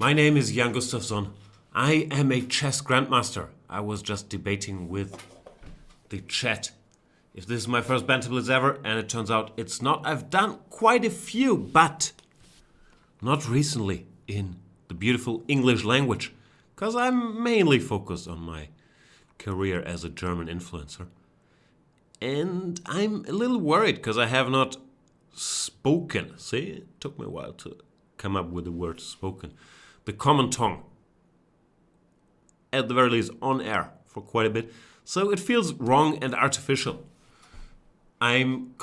My name is Jan Gustafsson. I am a chess grandmaster. I was just debating with the chat if this is my first Banter Blitz ever, and it turns out it's not. I've done quite a few, but not recently in the beautiful English language, because I'm mainly focused on my career as a German influencer. And I'm a little worried because I have not spoken. See, it took me a while to come up with the word spoken. The common tongue. At the very least, on air for quite a bit. So it feels wrong and artificial. I'm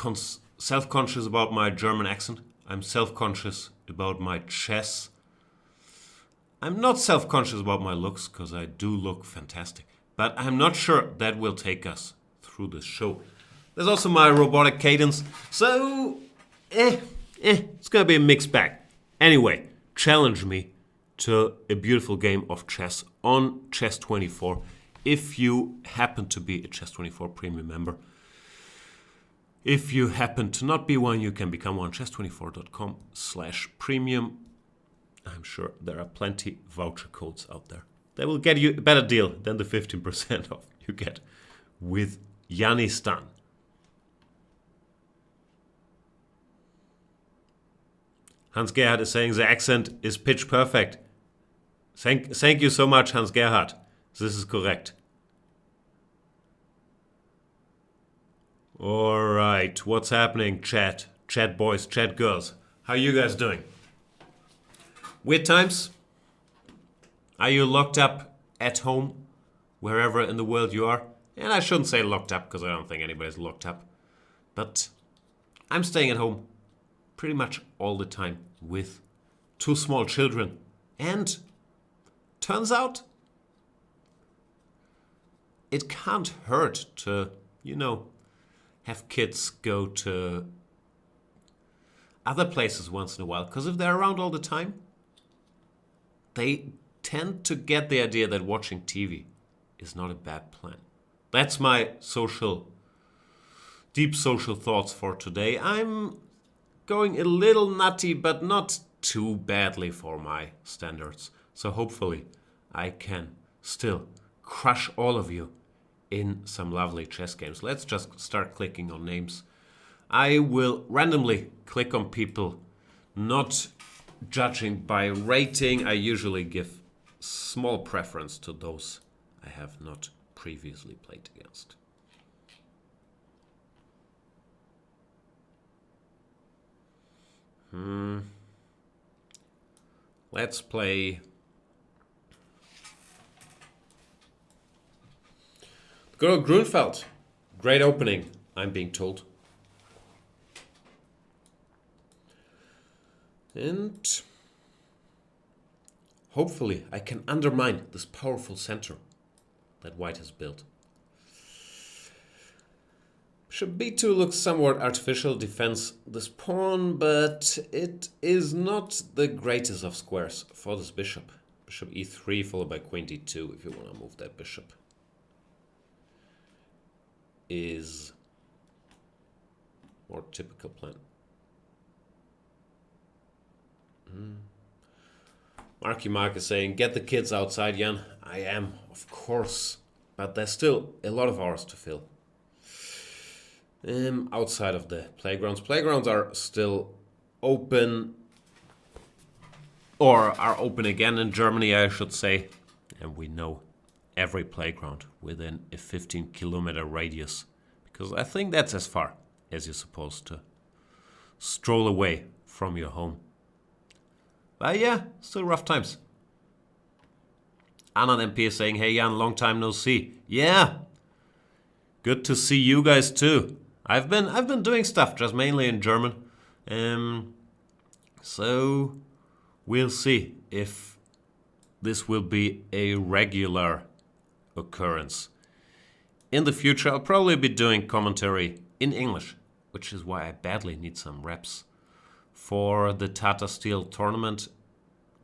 self-conscious about my German accent. I'm self-conscious about my chess. I'm not self-conscious about my looks because I do look fantastic. But I'm not sure that will take us through this show. There's also my robotic cadence. So, it's gonna be a mixed bag. Anyway, challenge me to a beautiful game of chess on Chess24 if you happen to be a Chess24 premium member. If you happen to not be one, you can become one. chess24.com/premium. I'm sure there are plenty voucher codes out there. They will get you a better deal than the 15% off you get with Yanistan. Hans Gerhard is saying the accent is pitch perfect. Thank you so much, Hans Gerhard. This is correct. Alright, what's happening, chat? Chat boys, chat girls. How are you guys doing? Weird times? Are you locked up at home, wherever in the world you are? And I shouldn't say locked up, because I don't think anybody's locked up. But I'm staying at home pretty much all the time with 2 small children. And turns out it can't hurt to, have kids go to other places once in a while. Because if they're around all the time, they tend to get the idea that watching TV is not a bad plan. That's my deep social thoughts for today. I'm going a little nutty, but not too badly for my standards. So hopefully I can still crush all of you in some lovely chess games. Let's just start clicking on names. I will randomly click on people, not judging by rating. I usually give small preference to those I have not previously played against. Let's play Girl Grunfeld. Great opening, I'm being told. And hopefully I can undermine this powerful center that white has built. Bishop b2 looks somewhat artificial, defends this pawn, but it is not the greatest of squares for this bishop. Bishop e3 followed by queen d2 if you want to move that bishop. Is more typical plan. Marky Mark is saying, get the kids outside, Jan. I am, of course. But there's still a lot of hours to fill. Outside of the playgrounds. Playgrounds are still open. Or are open again in Germany, I should say. And we know every playground within a 15-kilometer radius. Because I think that's as far as you're supposed to stroll away from your home. But yeah, still rough times. Anand MP is saying, hey Jan, long time no see. Yeah, good to see you guys too. I've been doing stuff, just mainly in German. So we'll see if this will be a regular occurrence. In the future, I'll probably be doing commentary in English, which is why I badly need some reps for the Tata Steel tournament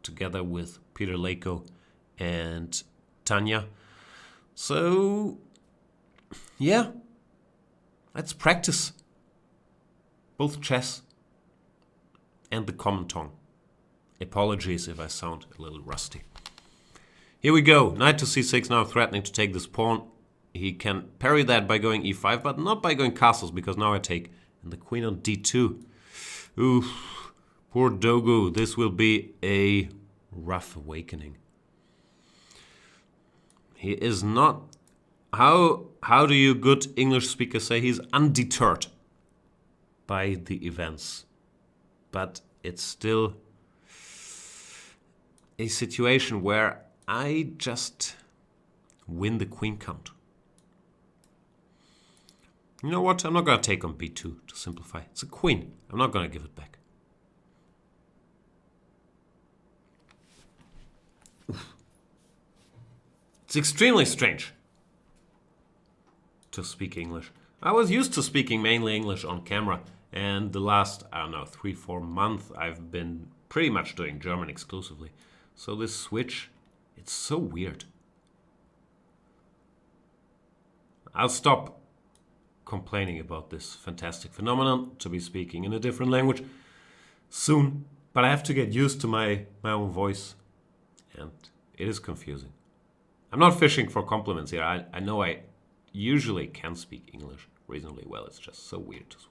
together with Peter Lako and Tanya. So, yeah, let's practice both chess and the common tongue Apologies if I sound a little rusty. Here we go. Knight to c6 now threatening to take this pawn. He can parry that by going e5, but not by going castles, because now I take and the queen on d2. Oof, poor Dogu. This will be a rough awakening. He is not... How do you good English speakers say? He's undeterred by the events. But it's still a situation where I just win the queen count. You know what? I'm not going to take on b2 to simplify. It's a queen. I'm not going to give it back. Oof. It's extremely strange to speak English. I was used to speaking mainly English on camera, and the last, I don't know, 3-4 months I've been pretty much doing German exclusively. So this switch, it's so weird. I'll stop complaining about this fantastic phenomenon to be speaking in a different language soon, but I have to get used to my own voice, and it is confusing. I'm not fishing for compliments here. I know I usually can speak English reasonably well. It's just so weird to switch.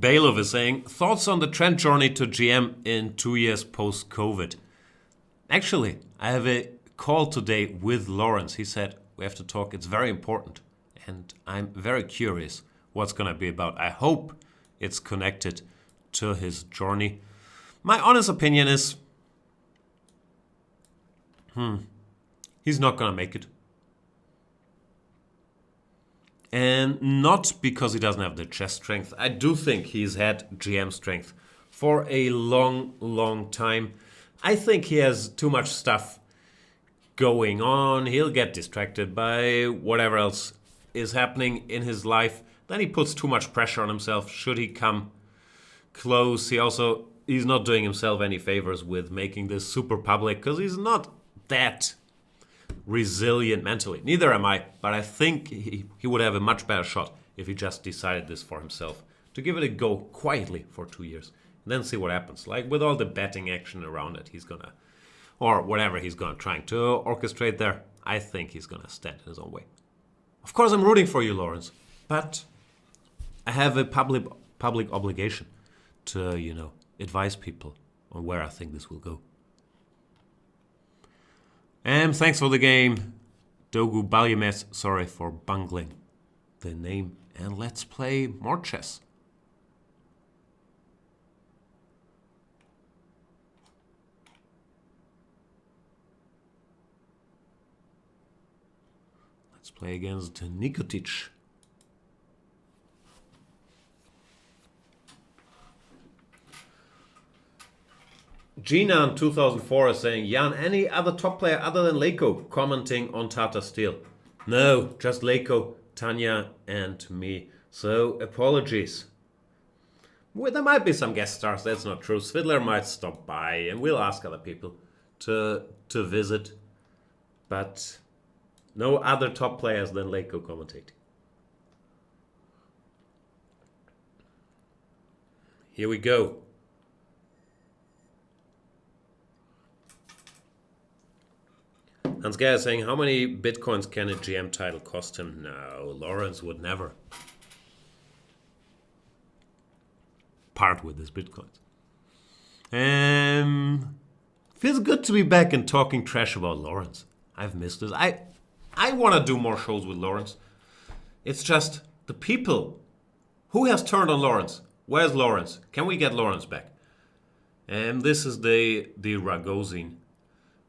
Bailiff is saying, thoughts on the trend journey to GM in 2 years post-COVID? Actually, I have a call today with Lawrence. He said, we have to talk. It's very important. And I'm very curious what's going to be about. I hope it's connected to his journey. My honest opinion is, he's not going to make it. And not because he doesn't have the chess strength. I do think he's had GM strength for a long, long time. I think he has too much stuff going on. He'll get distracted by whatever else is happening in his life. Then he puts too much pressure on himself. Should he come close? He's not doing himself any favors with making this super public, because he's not that resilient mentally. Neither am I, but I think he would have a much better shot if he just decided this for himself. To give it a go quietly for 2 years, and then see what happens. Like with all the betting action around it, he's gonna, or whatever he's gonna trying to orchestrate there, I think he's gonna stand in his own way. Of course I'm rooting for you, Lawrence, but I have a public obligation to, advise people on where I think this will go. And thanks for the game, Dogu Balyames. Sorry for bungling the name. And let's play more chess. Let's play against Nikotic. Gina in 2004 is saying, Jan, any other top player other than Leko commenting on Tata Steel? No, just Leko, Tanya, and me. So, apologies. Well, there might be some guest stars, that's not true. Svidler might stop by, and we'll ask other people to visit. But no other top players than Leko commentating. Here we go. Hans Geyer is saying, how many bitcoins can a GM title cost him? No, Lawrence would never part with his bitcoins. Feels good to be back and talking trash about Lawrence. I've missed this. I want to do more shows with Lawrence. It's just the people. Who has turned on Lawrence? Where's Lawrence? Can we get Lawrence back? And this is the Ragozin.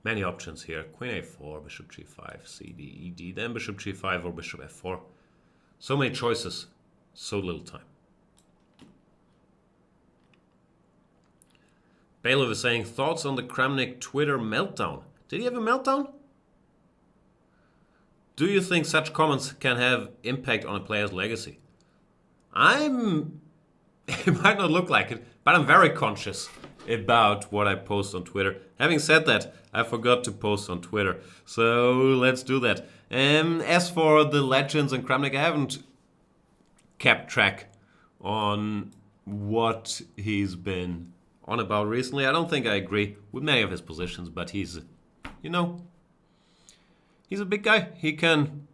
Many options here. Queen a4, bishop g5, cd, ed, then bishop g5 or bishop f4. So many choices, so little time. Bailiff is saying, thoughts on the Kramnik Twitter meltdown? Did he have a meltdown? Do you think such comments can have impact on a player's legacy? It might not look like it, but I'm very conscious about what I post on Twitter. Having said that, I forgot to post on Twitter, so let's do that. As for the legends and Kramnik, I haven't kept track on what he's been on about recently. I don't think I agree with many of his positions, but he's, you know, he's a big guy. He can,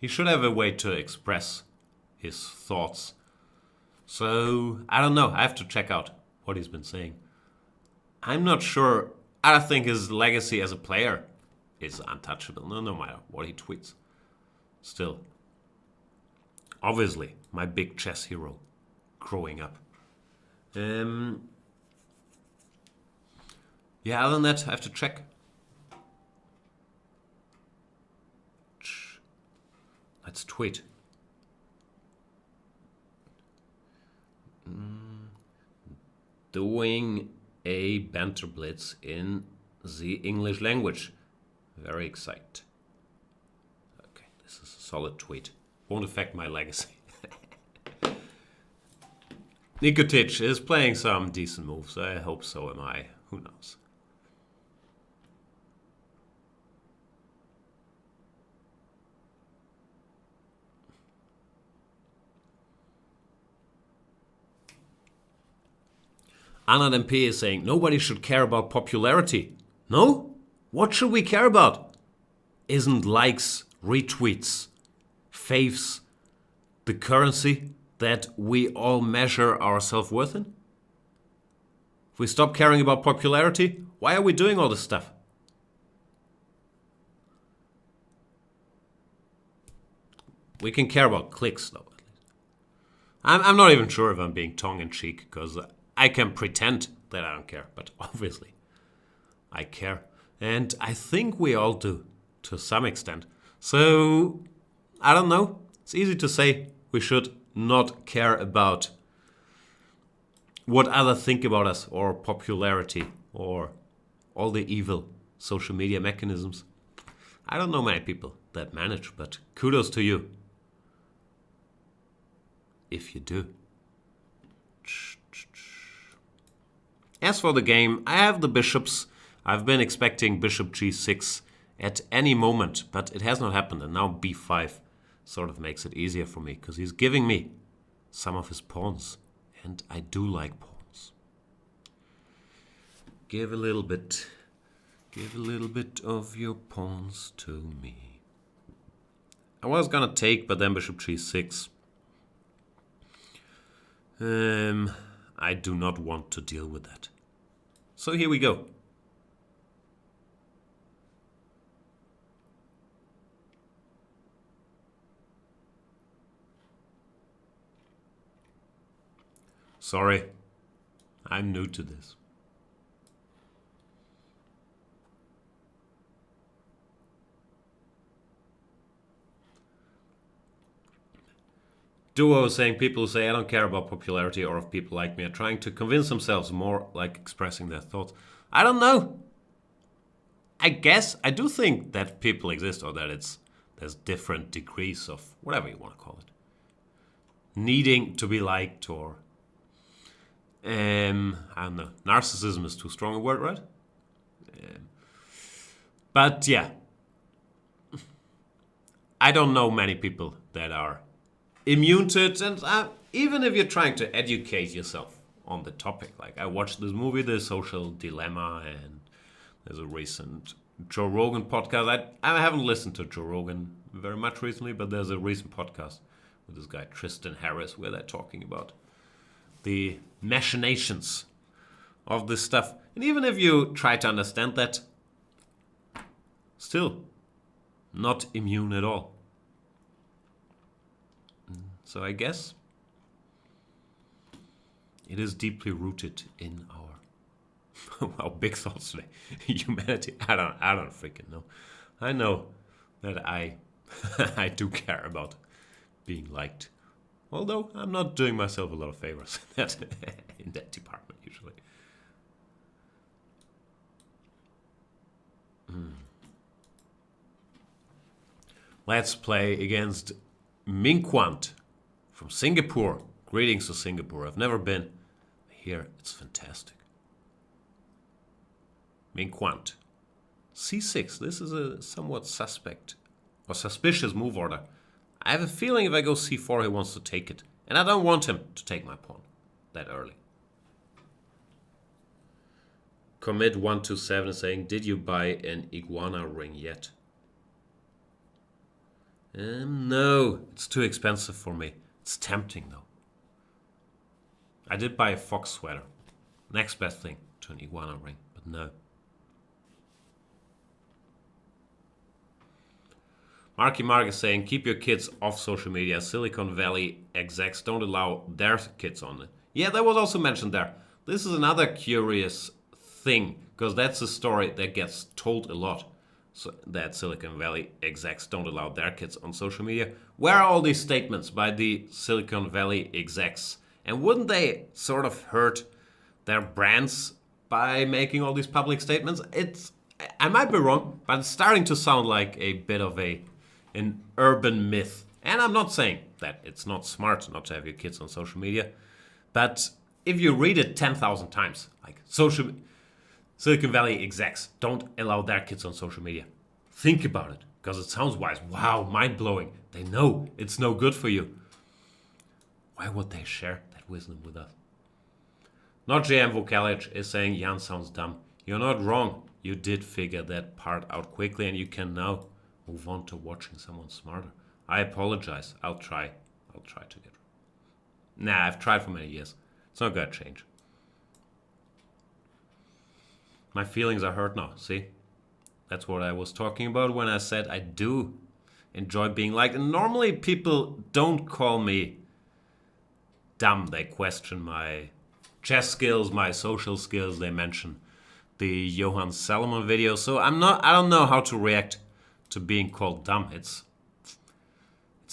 he should have a way to express his thoughts. So, I don't know. I have to check out what he's been saying. I'm not sure. I think his legacy as a player is untouchable, no matter what he tweets. Still, obviously, my big chess hero growing up. Yeah, other than that, I have to check. Let's tweet. Doing a Banter Blitz in the English language. Very excited. Okay, this is a solid tweet. Won't affect my legacy. Nikotic is playing some decent moves. I hope so am I. Who knows? Anand MP is saying, nobody should care about popularity. No? What should we care about? Isn't likes, retweets, faves the currency that we all measure our self-worth in? If we stop caring about popularity, why are we doing all this stuff? We can care about clicks, though. I'm not even sure if I'm being tongue-in-cheek, because I can pretend that I don't care, but obviously I care. And I think we all do, to some extent. So, I don't know. It's easy to say we should not care about what others think about us, or popularity, or all the evil social media mechanisms. I don't know many people that manage, but kudos to you. If you do. As for the game, I have the bishops. I've been expecting bishop g6 at any moment, but it has not happened. And now b5 sort of makes it easier for me, because he's giving me some of his pawns. And I do like pawns. Give a little bit of your pawns to me. I was gonna take, but then bishop g6. I do not want to deal with that. So here we go. Sorry, I'm new to this. Duo saying people who say I don't care about popularity or if people like me are trying to convince themselves more like expressing their thoughts. I don't know. I guess I do think that people exist, or that there's different degrees of whatever you want to call it. Needing to be liked, or I don't know. Narcissism is too strong a word, right? But yeah. I don't know many people that are immune to it, and even if you're trying to educate yourself on the topic, like I watched this movie, The Social Dilemma, and there's a recent Joe Rogan podcast. I haven't listened to Joe Rogan very much recently, but there's a recent podcast with this guy Tristan Harris where they're talking about the machinations of this stuff. And even if you try to understand that, still not immune at all. So I guess it is deeply rooted in our wow, big thoughts today. Humanity. I don't freaking know. I know that I I do care about being liked. Although I'm not doing myself a lot of favors in that department usually. Let's play against Minquant from Singapore. Greetings to Singapore. I've never been. Here, it's fantastic. Minquant. C6. This is a somewhat suspect or suspicious move order. I have a feeling if I go c4, he wants to take it. And I don't want him to take my pawn that early. Commit 127 is saying, did you buy an iguana ring yet? No, it's too expensive for me. It's tempting though. I did buy a fox sweater. Next best thing to an iguana ring, but no. Marky Mark is saying, keep your kids off social media. Silicon Valley execs don't allow their kids on it. Yeah, that was also mentioned there. This is another curious thing, because that's a story that gets told a lot. So that Silicon Valley execs don't allow their kids on social media. Where are all these statements by the Silicon Valley execs? And wouldn't they sort of hurt their brands by making all these public statements? I might be wrong, but it's starting to sound like a bit of an urban myth. And I'm not saying that it's not smart not to have your kids on social media, but if you read it 10,000 times, like Silicon Valley execs don't allow their kids on social media. Think about it, because it sounds wise. Wow, mind-blowing. They know it's no good for you. Why would they share that wisdom with us? Not JM Vokalic is saying, Jan sounds dumb. You're not wrong. You did figure that part out quickly, and you can now move on to watching someone smarter. I apologize. I'll try to get... Nah, I've tried for many years. It's not gonna change. My feelings are hurt now, see? That's what I was talking about when I said I do enjoy being liked. And normally people don't call me dumb. They question my chess skills, my social skills. They mention the Johann Salomon video. So I don't know how to react to being called dumb. It's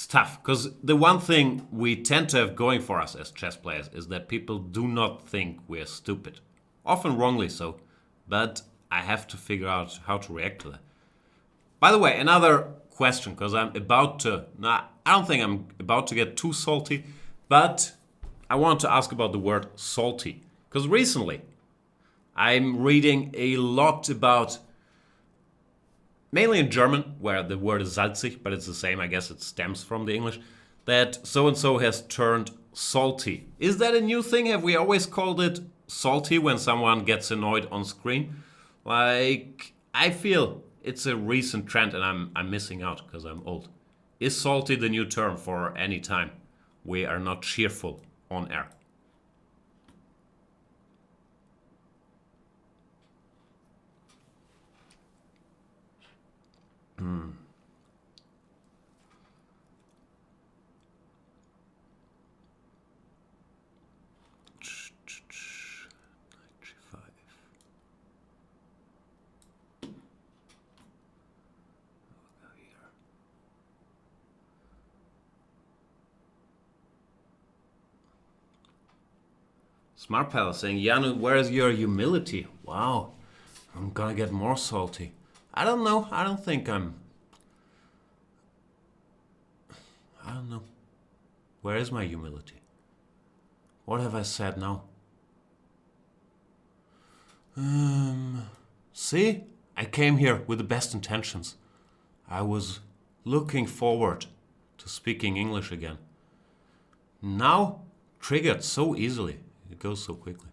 tough, because the one thing we tend to have going for us as chess players is that people do not think we're stupid. Often wrongly so. But I have to figure out how to react to that. By the way, another question, because I don't think I'm about to get too salty, but I want to ask about the word salty. Because recently, I'm reading a lot about, mainly in German, where the word is salzig, but it's the same, I guess it stems from the English, that so-and-so has turned salty. Is that a new thing? Have we always called it salty when someone gets annoyed on screen? Like, I feel it's a recent trend and I'm missing out because I'm old. Is salty the new term for any time we are not cheerful on air? Smart Palace saying, Jan, where is your humility? Wow, I'm gonna get more salty. I don't know. I don't know. Where is my humility? What have I said now? See? I came here with the best intentions. I was looking forward to speaking English again. Now, triggered so easily. It goes so quickly.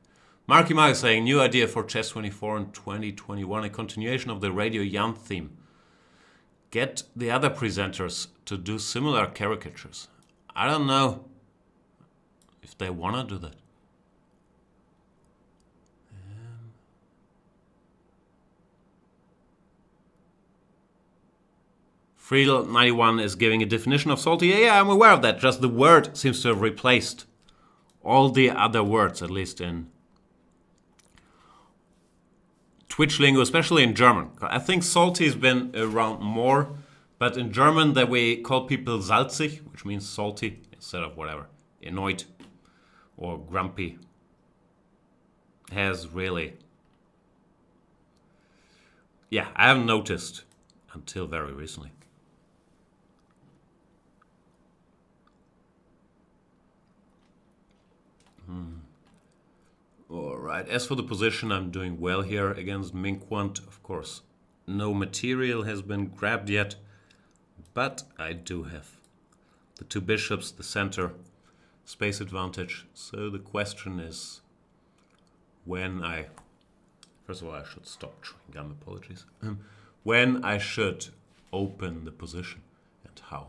Marky Mark is saying, new idea for Chess24 in 2021, a continuation of the Radio Jan theme. Get the other presenters to do similar caricatures. I don't know if they want to do that. Friedel91 is giving a definition of salty. Yeah, I'm aware of that. Just the word seems to have replaced all the other words, at least in Twitch lingo, especially in German. I think salty has been around more, but in German that we call people salzig, which means salty, instead of whatever, annoyed or grumpy, has really... Yeah, I haven't noticed until very recently. Alright, as for the position, I'm doing well here against Minquant. Of course, no material has been grabbed yet, but I do have the two bishops, the center, space advantage. So the question is when I... First of all, I should stop chewing gum, apologies. When I should open the position and how.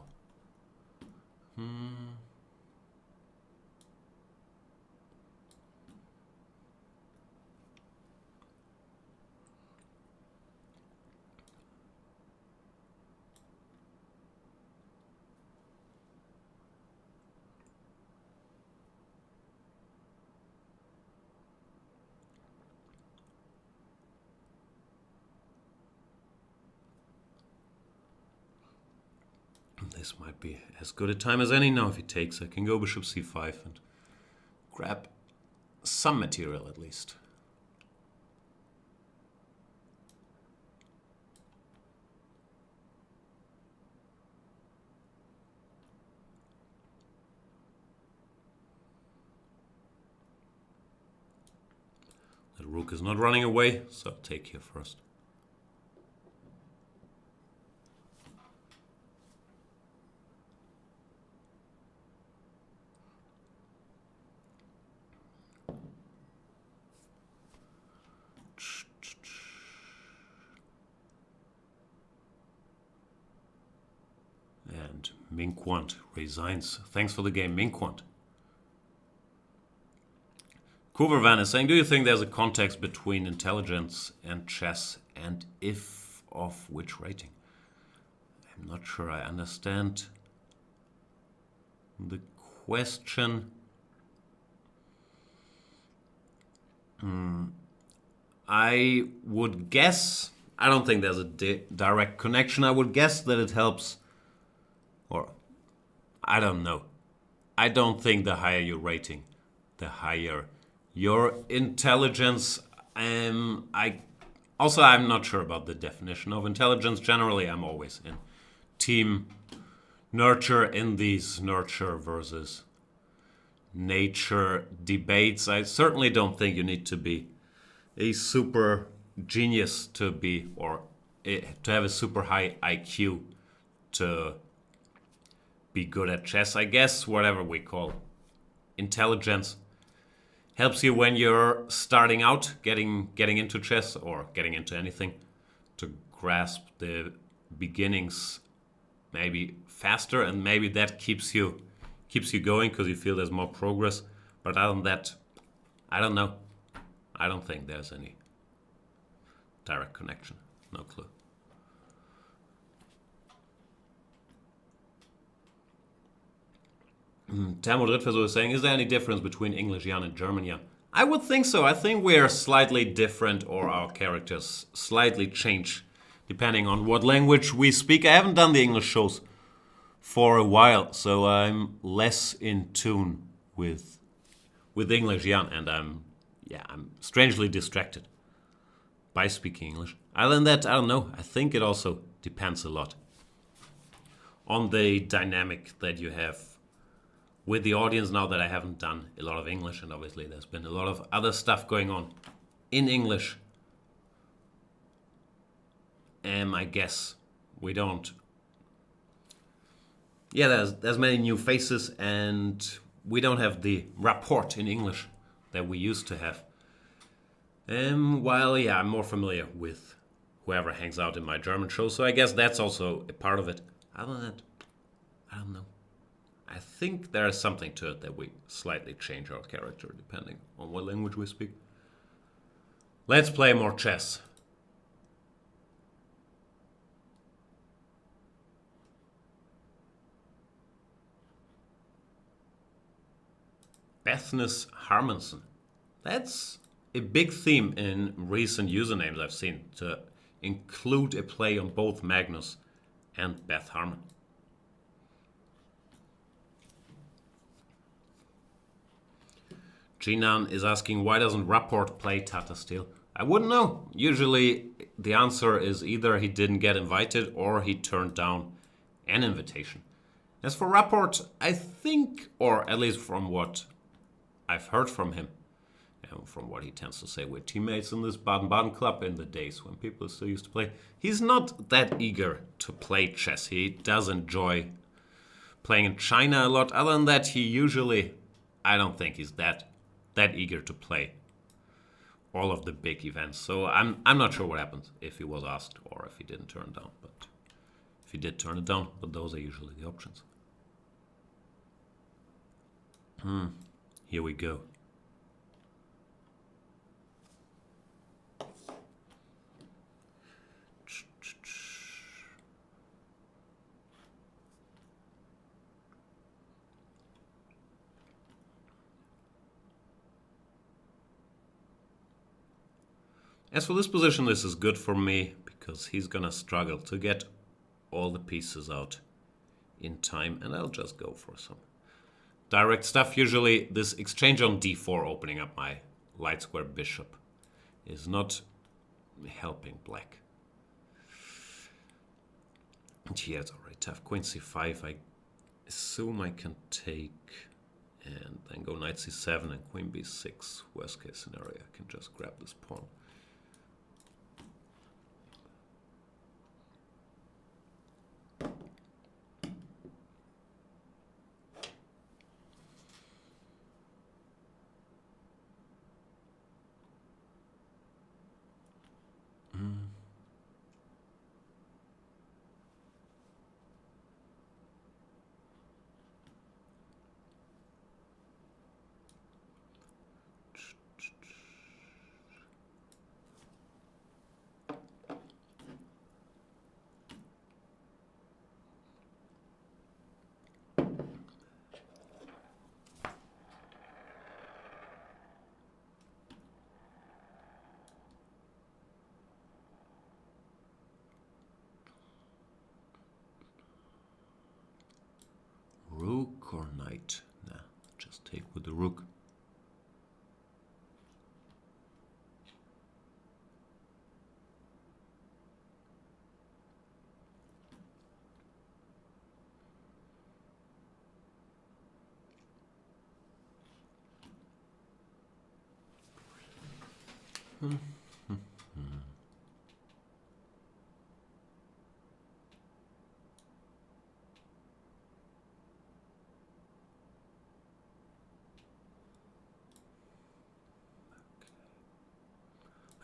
This might be as good a time as any now. If he takes, I can go bishop c5 and grab some material at least. The rook is not running away, so I'll take here first. And Minquant resigns. Thanks for the game, Minquant. Kuvervan is saying, do you think there's a context between intelligence and chess, and if of which rating? I'm not sure I understand the question. I would guess, I don't think there's a direct connection. I would guess that it helps, or I don't know. I don't think the higher your rating, the higher your intelligence. I'm not sure about the definition of intelligence. Generally, I'm always in team nurture in these nurture versus nature debates. I certainly don't think you need to be a super genius to be, or to have a super high IQ to be good at chess. I guess whatever we call intelligence helps you when you're starting out, getting into chess or getting into anything, to grasp the beginnings maybe faster, and maybe that keeps you going because you feel there's more progress. But other than that, I don't know. I don't think there's any direct connection. No clue. Tamo Drittversuch is saying, is there any difference between English Jan and German Jan? I would think so. I think we are slightly different, or our characters slightly change depending on what language we speak. I haven't done the English shows for a while, so I'm less in tune with English Jan, and I'm strangely distracted by speaking English. Other than that, I don't know. I think it also depends a lot on the dynamic that you have with the audience. Now that I haven't done a lot of English, and obviously there's been a lot of other stuff going on in English, I guess we don't. Yeah, there's many new faces, and we don't have the rapport in English that we used to have. While I'm more familiar with whoever hangs out in my German show, so I guess that's also a part of it. Other than that, I don't know. I think there is something to it that we slightly change our character depending on what language we speak. Let's play more chess. Bethnes Harmonson. That's a big theme in recent usernames I've seen, to include a play on both Magnus and Beth Harmon. Jinan is asking, why doesn't Rapport play Tata Steel? I wouldn't know. Usually the answer is either he didn't get invited or he turned down an invitation. As for Rapport, I think, or at least from what I've heard from him, and from what he tends to say with teammates in this Baden-Baden club in the days when people still used to play, he's not that eager to play chess. He does enjoy playing in China a lot. Other than that, he usually, I don't think he's that eager to play all of the big events. So I'm not sure what happens if he was asked or if he didn't turn it down. But if he did turn it down, but those are usually the options. Here we go. As for this position, this is good for me because he's gonna struggle to get all the pieces out in time, and I'll just go for some direct stuff. Usually this exchange on d4 opening up my light square bishop is not helping black. And here it's already tough. Queen c5, I assume I can take and then go knight c7 and queen b6. Worst case scenario, I can just grab this pawn. Rook or knight? Nah, just take with the rook.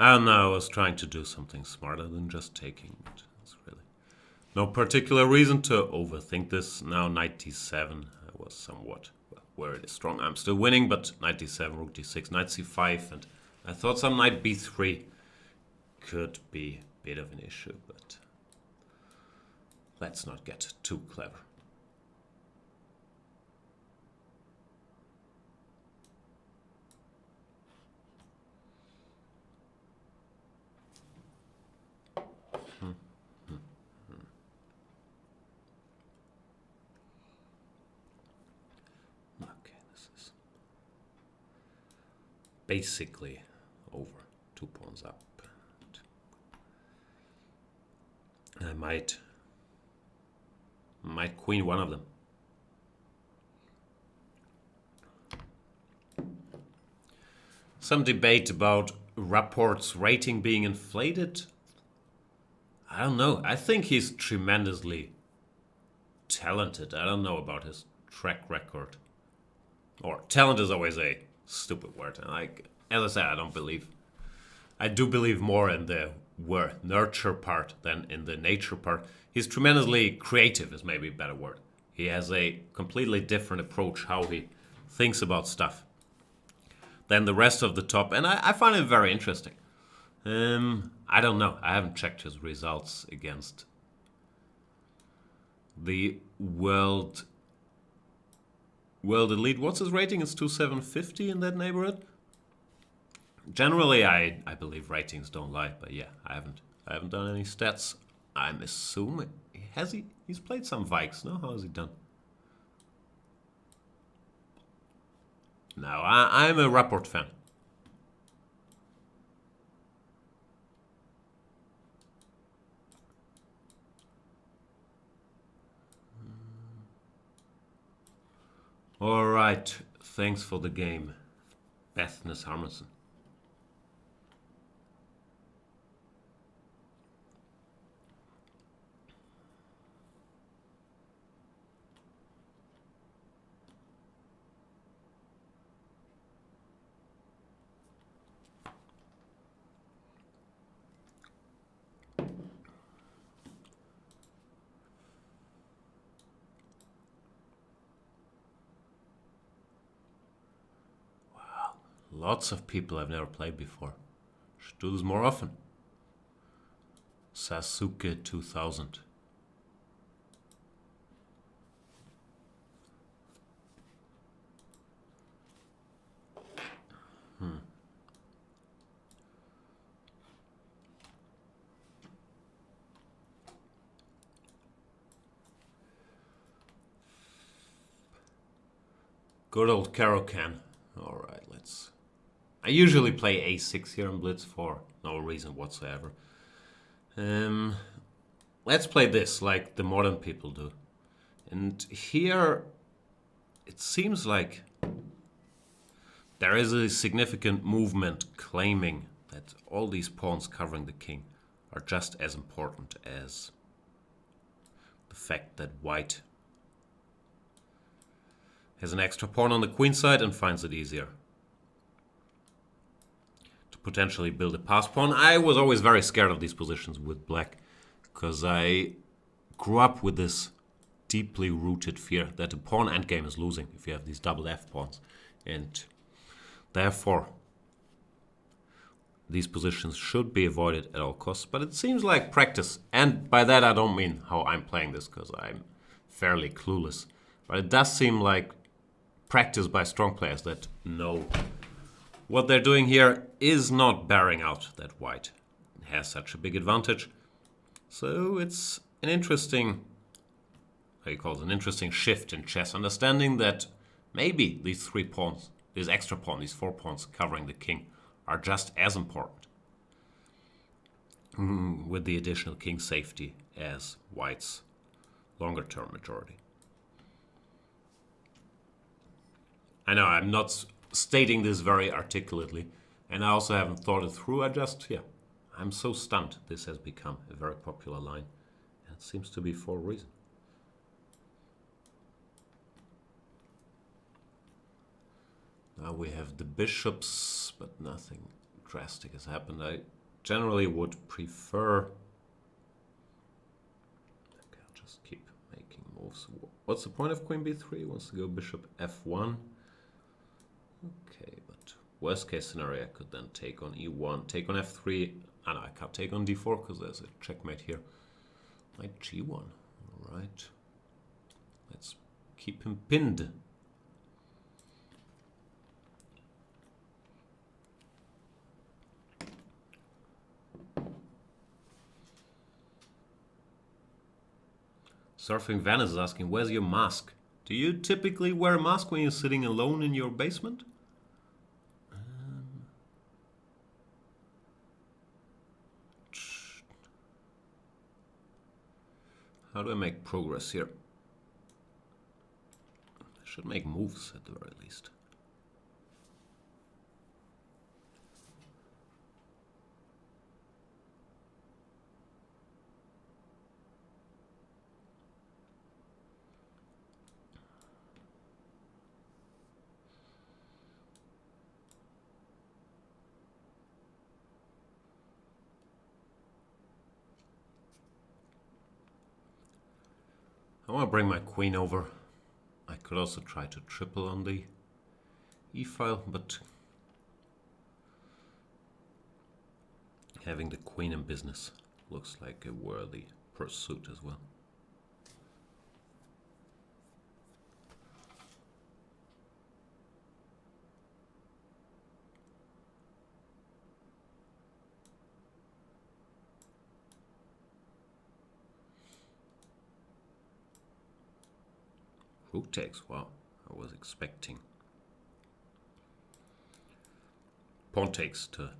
I don't know, I was trying to do something smarter than just taking, but it's really no particular reason to overthink this. Now knight d7, I was somewhat, well, where it is strong, I'm still winning, but knight d7, rook d6, knight c5, and I thought some knight b3 could be a bit of an issue, but let's not get too clever. Basically over, 2 pawns up. I might queen one of them. Some debate about Rapport's rating being inflated. I don't know. I think he's tremendously talented. I don't know about his track record. Or talent is always a stupid word. Like, as I said, I do believe more in the nurture part than in the nature part. He's tremendously creative is maybe a better word. He has a completely different approach how he thinks about stuff than the rest of the top, and I find it very interesting. I don't know. I haven't checked his results against the world elite. What's his rating? It's 2750 in that neighborhood. Generally, I believe ratings don't lie, but yeah, I haven't done any stats. I'm assuming he's played some Vikes. No, how has he done? No, I'm a Rapport fan. All right, thanks for the game, Bethnes Harmison. Lots of people I've never played before. Should do this more often. Sasuke 2000. Good old Karokan. Alright, let's... I usually play a6 here in Blitz for no reason whatsoever. Let's play this like the modern people do. And here it seems like there is a significant movement claiming that all these pawns covering the king are just as important as the fact that white has an extra pawn on the queen side and finds it easier to potentially build a pass pawn. I was always very scared of these positions with black because I grew up with this deeply rooted fear that the pawn endgame is losing if you have these double F pawns, and therefore these positions should be avoided at all costs. But it seems like practice, and by that I don't mean how I'm playing this because I'm fairly clueless, but it does seem like practice by strong players that know what they're doing here is not bearing out that white has such a big advantage. So it's an interesting, how you call it, an interesting shift in chess, understanding that maybe these 3 pawns, this extra pawn, these 4 pawns covering the king are just as important with the additional king safety as white's longer term majority. I know I'm not stating this very articulately, and I also haven't thought it through. I'm so stunned this has become a very popular line, and it seems to be for a reason. Now we have the bishops, but nothing drastic has happened. I generally would prefer... Okay, I'll just keep making moves. What's the point of queen b3? Wants to go bishop f1. Okay, but worst case scenario, I could then take on e1, take on f3. Ah, no, I can't take on d4 because there's a checkmate here. Knight g1. All right. Let's keep him pinned. Surfing Venice is asking, where's your mask? Do you typically wear a mask when you're sitting alone in your basement? How do I make progress here? I should make moves at the very least. I want to bring my queen over. I could also try to triple on the e-file, but having the queen in business looks like a worthy pursuit as well. Rook takes, wow, I was expecting pawn takes to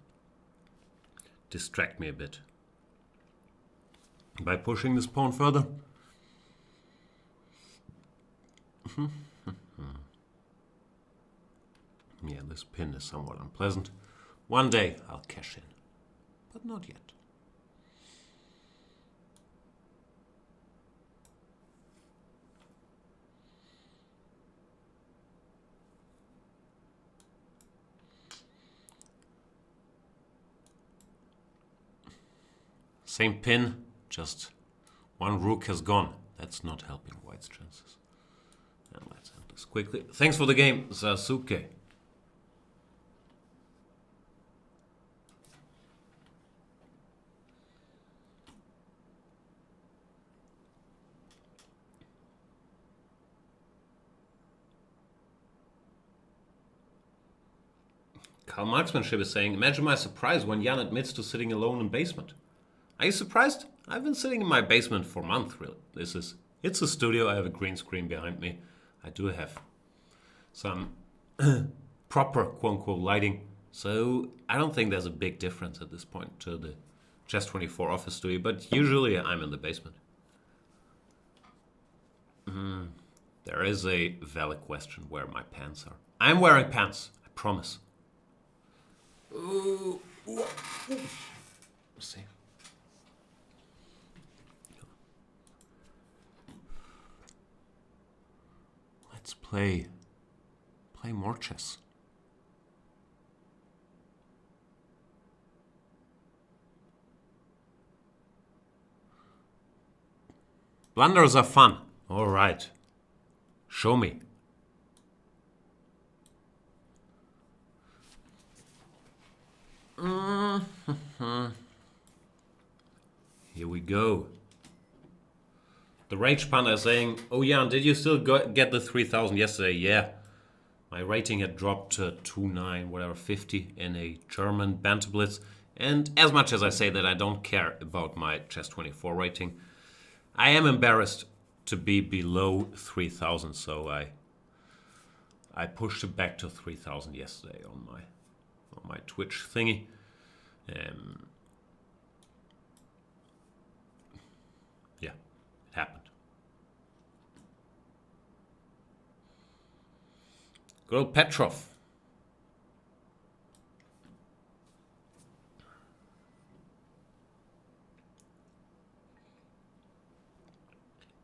distract me a bit. By pushing this pawn further. Yeah, this pin is somewhat unpleasant. One day I'll cash in, but not yet. Same pin, just one rook has gone. That's not helping white's chances. And let's end this quickly. Thanks for the game, Sasuke. Karl Marksmanship is saying, imagine my surprise when Jan admits to sitting alone in basement. Are you surprised? I've been sitting in my basement for months, really. It's a studio. I have a green screen behind me. I do have some proper quote-unquote lighting. So I don't think there's a big difference at this point to the Chess24 office studio, but usually I'm in the basement. There is a valid question where my pants are. I'm wearing pants, I promise. Ooh. Let's see. Let's play more chess. Blunders are fun. All right. Show me. Here we go. The Rage Panda is saying, oh Jan, did you still get the 3000 yesterday? Yeah. My rating had dropped to 50 in a German Banter Blitz. And as much as I say that I don't care about my Chess24 rating, I am embarrassed to be below 3000, so I pushed it back to 3000 yesterday on my Twitch thingy. Yeah, it happened. Good old Petrov.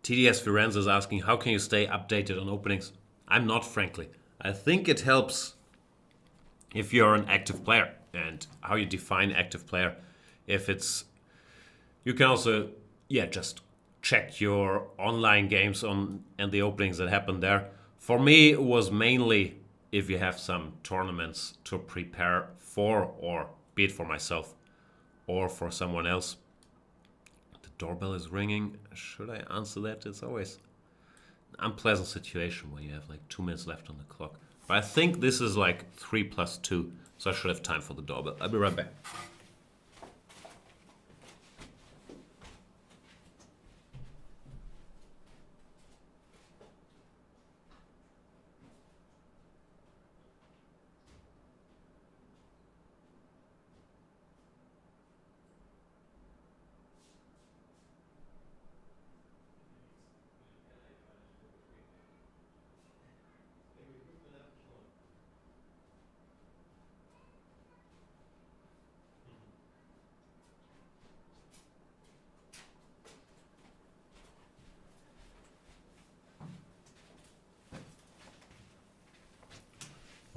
TDS Firenze is asking, how can you stay updated on openings? I'm not, frankly. I think it helps if you're an active player, and how you define active player. If it's, you can also, just check your online games and the openings that happen there. For me, it was mainly if you have some tournaments to prepare for, or be it for myself or for someone else. Doorbell is ringing. Should I answer that? It's always an unpleasant situation when you have like 2 minutes left on the clock. But I think this is like 3 + 2, so I should have time for the doorbell. I'll be right back.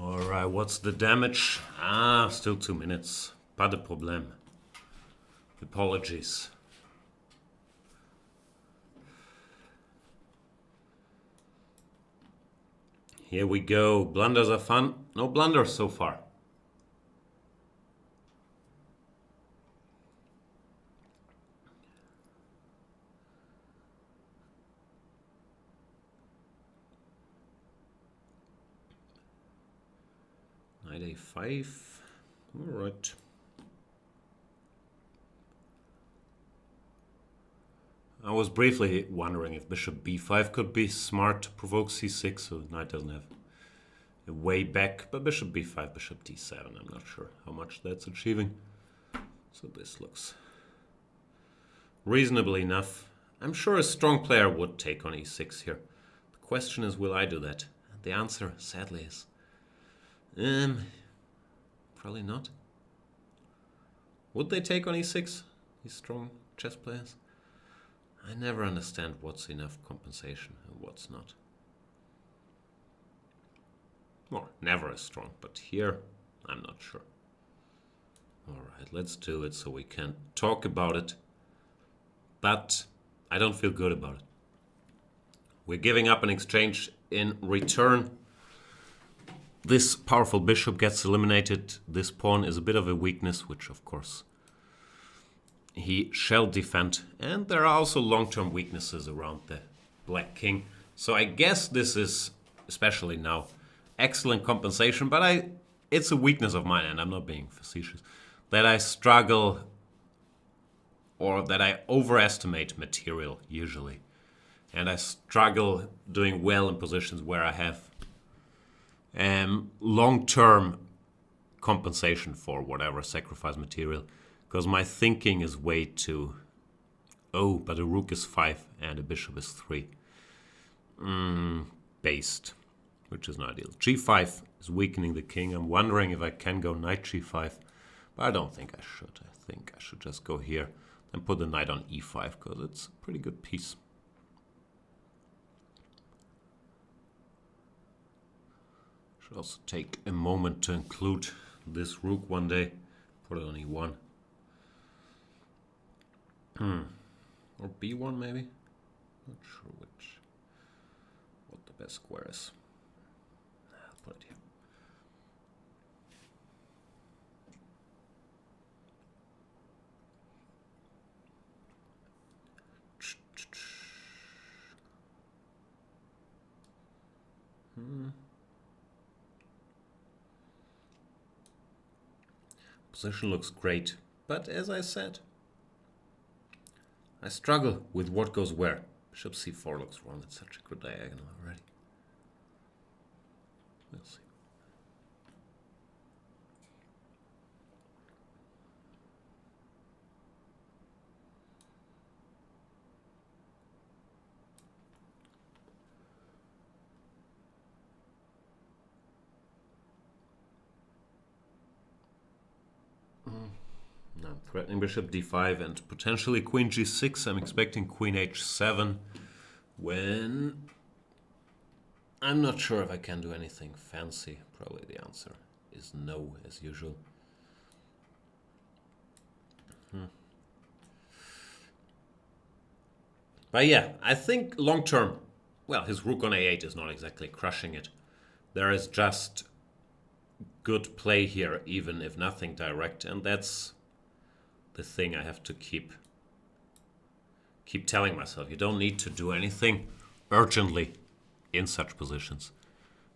Alright, what's the damage? Still 2 minutes. Pas de problème. Apologies. Here we go. Blunders are fun. No blunders so far. Knight a5. All right. I was briefly wondering if bishop b5 could be smart to provoke c6, so the knight doesn't have a way back. But bishop b5, bishop d7, I'm not sure how much that's achieving. So this looks reasonably enough. I'm sure a strong player would take on e6 here. The question is, will I do that? And the answer, sadly, is probably not. Would they take on e6, these strong chess players? I never understand what's enough compensation and what's not. Well, never as strong, but here, I'm not sure. Alright, let's do it so we can talk about it. But I don't feel good about it. We're giving up an exchange in return. This powerful bishop gets eliminated. This pawn is a bit of a weakness, which of course he shall defend. And there are also long-term weaknesses around the black king. So I guess this is, especially now, excellent compensation. But I it's a weakness of mine, and I'm not being facetious, that I struggle or that I overestimate material usually. And I struggle doing well in positions where I have long-term compensation for whatever sacrifice material, because my thinking is way too, oh, but a rook is 5 and a bishop is 3. Based, which is not ideal. G5 is weakening the king. I'm wondering if I can go knight G5, but I don't think I should. I think I should just go here and put the knight on E5, because it's a pretty good piece. Should also take a moment to include this rook one day. Put it on E1. Or B1 maybe? Not sure what the best square is. I'll put it here. Position looks great, but as I said, I struggle with what goes where. Bishop C4 looks wrong. It's such a good diagonal already. We'll see. Now I'm threatening bishop d5 and potentially queen g6. I'm expecting queen h7 when I'm not sure if I can do anything fancy. Probably the answer is no, as usual. But yeah, I think long term, well, his rook on a8 is not exactly crushing it. There is just good play here, even if nothing direct, and that's the thing I have to keep telling myself. You don't need to do anything urgently in such positions,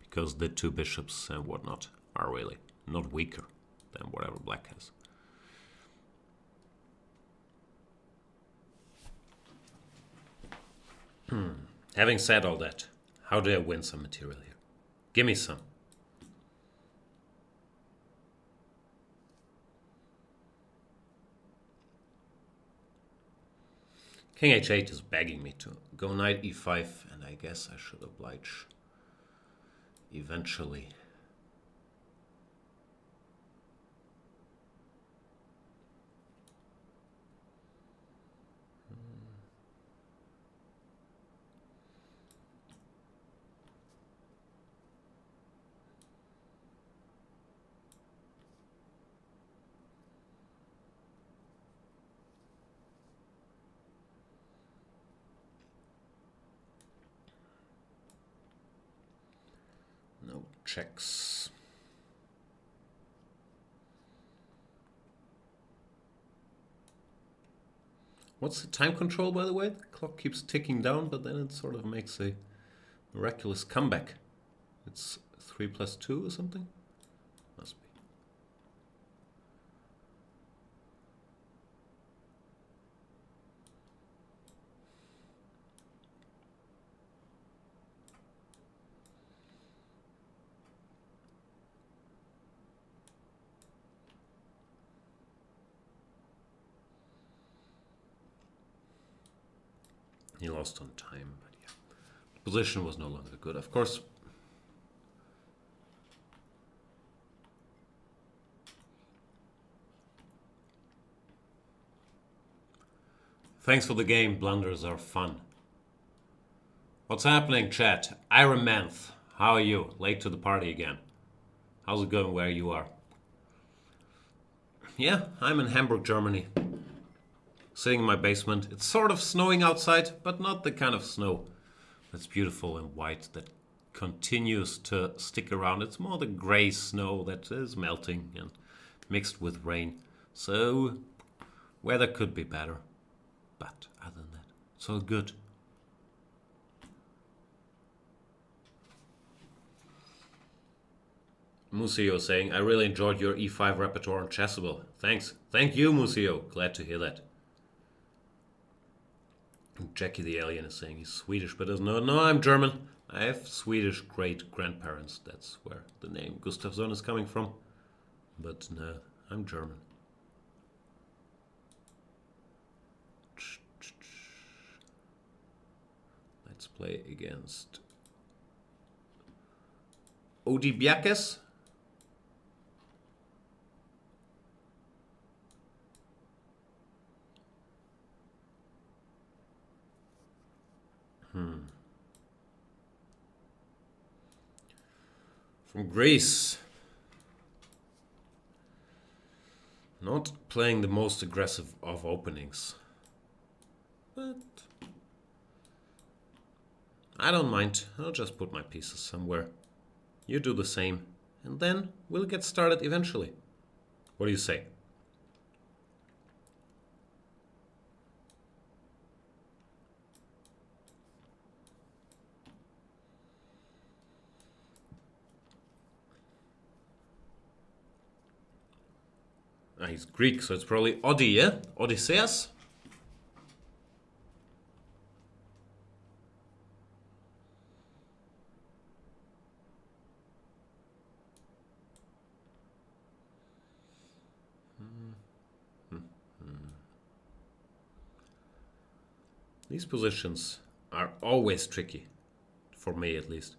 because the two bishops and whatnot are really not weaker than whatever black has. Having said all that, how do I win some material here? Give me some. King h8 is begging me to go knight e5, and I guess I should oblige eventually. No checks. What's the time control, by the way? The clock keeps ticking down, but then it sort of makes a miraculous comeback. It's 3 + 2 or something? Must be. He lost on time, but yeah. The position was no longer good. Of course, thanks for the game. Blunders are fun. What's happening, chat? Iron Manth, how are you? Late to the party again. How's it going where you are? Yeah, I'm in Hamburg, Germany. Sitting in my basement. It's sort of snowing outside, but not the kind of snow that's beautiful and white that continues to stick around. It's more the gray snow that is melting and mixed with rain. So, weather could be better. But other than that, it's all good. Museo saying, I really enjoyed your e5 repertoire on Chessable. Thanks. Thank you, Museo. Glad to hear that. Jackie the Alien is saying he's Swedish, but doesn't know. No, I'm German. I have Swedish great-grandparents. That's where the name Gustafsson is coming from. But no, I'm German. Let's play against Odibiakis. From Greece. Not playing the most aggressive of openings. But I don't mind. I'll just put my pieces somewhere. You do the same. And then we'll get started eventually. What do you say? He's Greek, so it's probably Odi, yeah? Odysseus? These positions are always tricky, for me at least,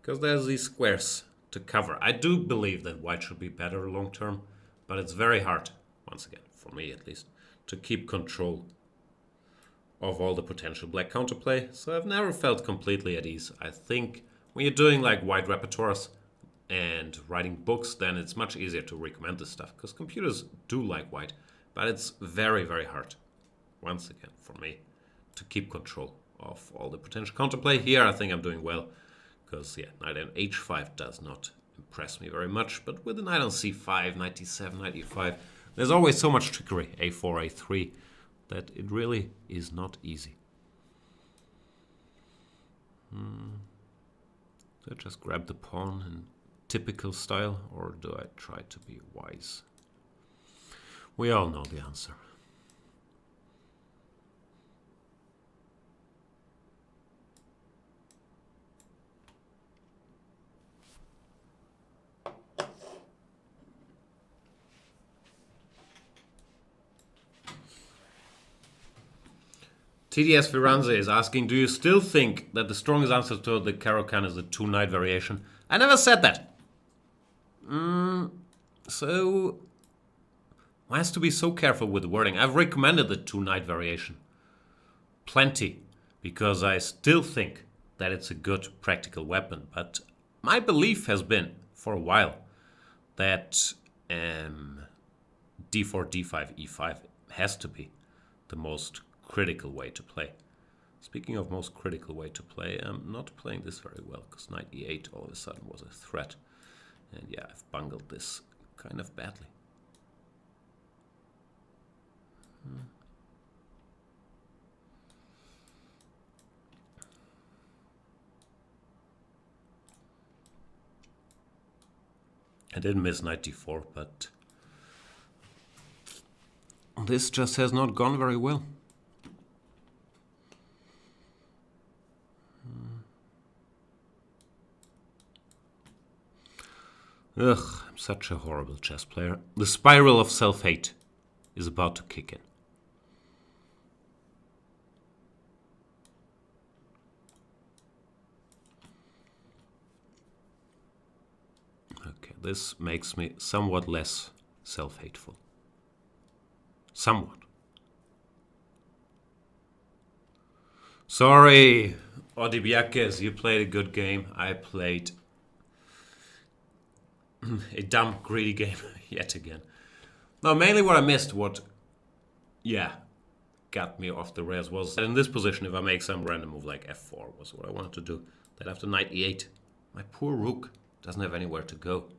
because there's these squares to cover. I do believe that white should be better long term, but it's very hard, once again, for me at least, to keep control of all the potential black counterplay. So I've never felt completely at ease. I think when you're doing like white repertoires and writing books, then it's much easier to recommend this stuff, because computers do like white, but it's very, very hard, once again, for me, to keep control of all the potential counterplay. Here I think I'm doing well, because yeah, knight on h5 does not impress me very much, but with the knight on c5, knight d7, knight e5, there's always so much trickery, a4, a3, that it really is not easy. Do I just grab the pawn in typical style, or do I try to be wise? We all know the answer. TDS Viranze is asking, do you still think that the strongest answer to the Caro-Kann is the two-knight variation? I never said that. So one has to be so careful with the wording. I've recommended the two-knight variation plenty, because I still think that it's a good practical weapon. But my belief has been, for a while, that d4, d5, e5 has to be the most critical way to play. Speaking of most critical way to play, I'm not playing this very well, because knight e8 all of a sudden was a threat. And yeah, I've bungled this kind of badly. I didn't miss knight d4, but this just has not gone very well. Ugh, I'm such a horrible chess player. The spiral of self-hate is about to kick in. Okay, this makes me somewhat less self-hateful. Somewhat. Sorry, Odibiakis, you played a good game. I played a dumb, greedy game yet again. No, mainly what I missed, got me off the rails was that in this position, if I make some random move like f4 was what I wanted to do, that after knight e8, my poor rook doesn't have anywhere to go.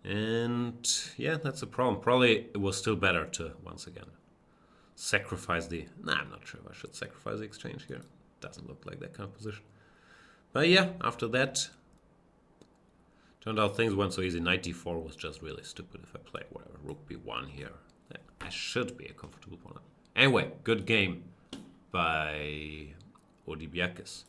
And yeah, that's the problem. Probably it was still better to, once again, sacrifice the... I'm not sure if I should sacrifice the exchange here. Doesn't look like that kind of position. But yeah, after that, Turned out things weren't so easy. Knight d4 was just really stupid if I play whatever. Rook b1 here. I should be a comfortable opponent. Anyway, good game by Odibiakis.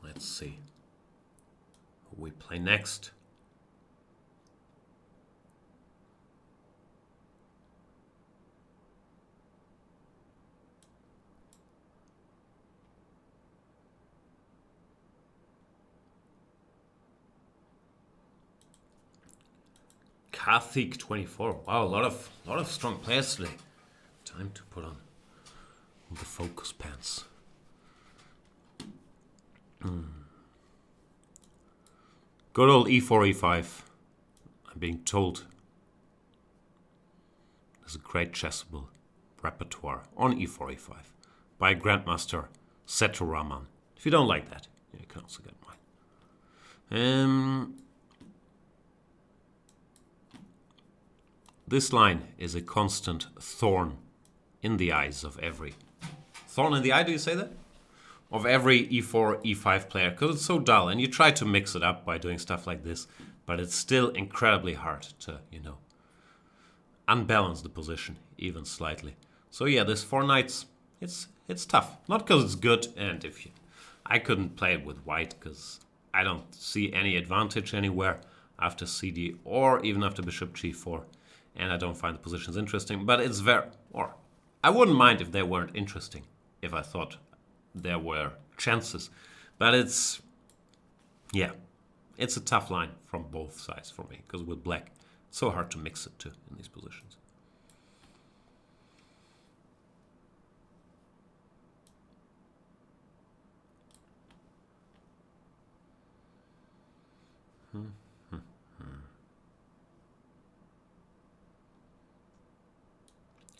Let's see who we play next. Karthik 24. Wow, a lot of strong players today. Time to put on the focus pants. Good old e4, e5. I'm being told there's a great chessable repertoire on e4, e5 by Grandmaster Setu Raman. If you don't like that, you can also get mine. This line is a constant thorn in the eyes of every... Thorn in the eye, do you say that? Of every e4, e5 player, because it's so dull, and you try to mix it up by doing stuff like this, but it's still incredibly hard to, unbalance the position, even slightly. So yeah, this 4 knights, it's tough. Not because it's good, and I couldn't play it with white, because I don't see any advantage anywhere after cd, or even after bishop g4, and I don't find the positions interesting, but it's I wouldn't mind if they weren't interesting, if I thought there were chances, but it's a tough line from both sides for me, because with black it's so hard to mix it too in these positions.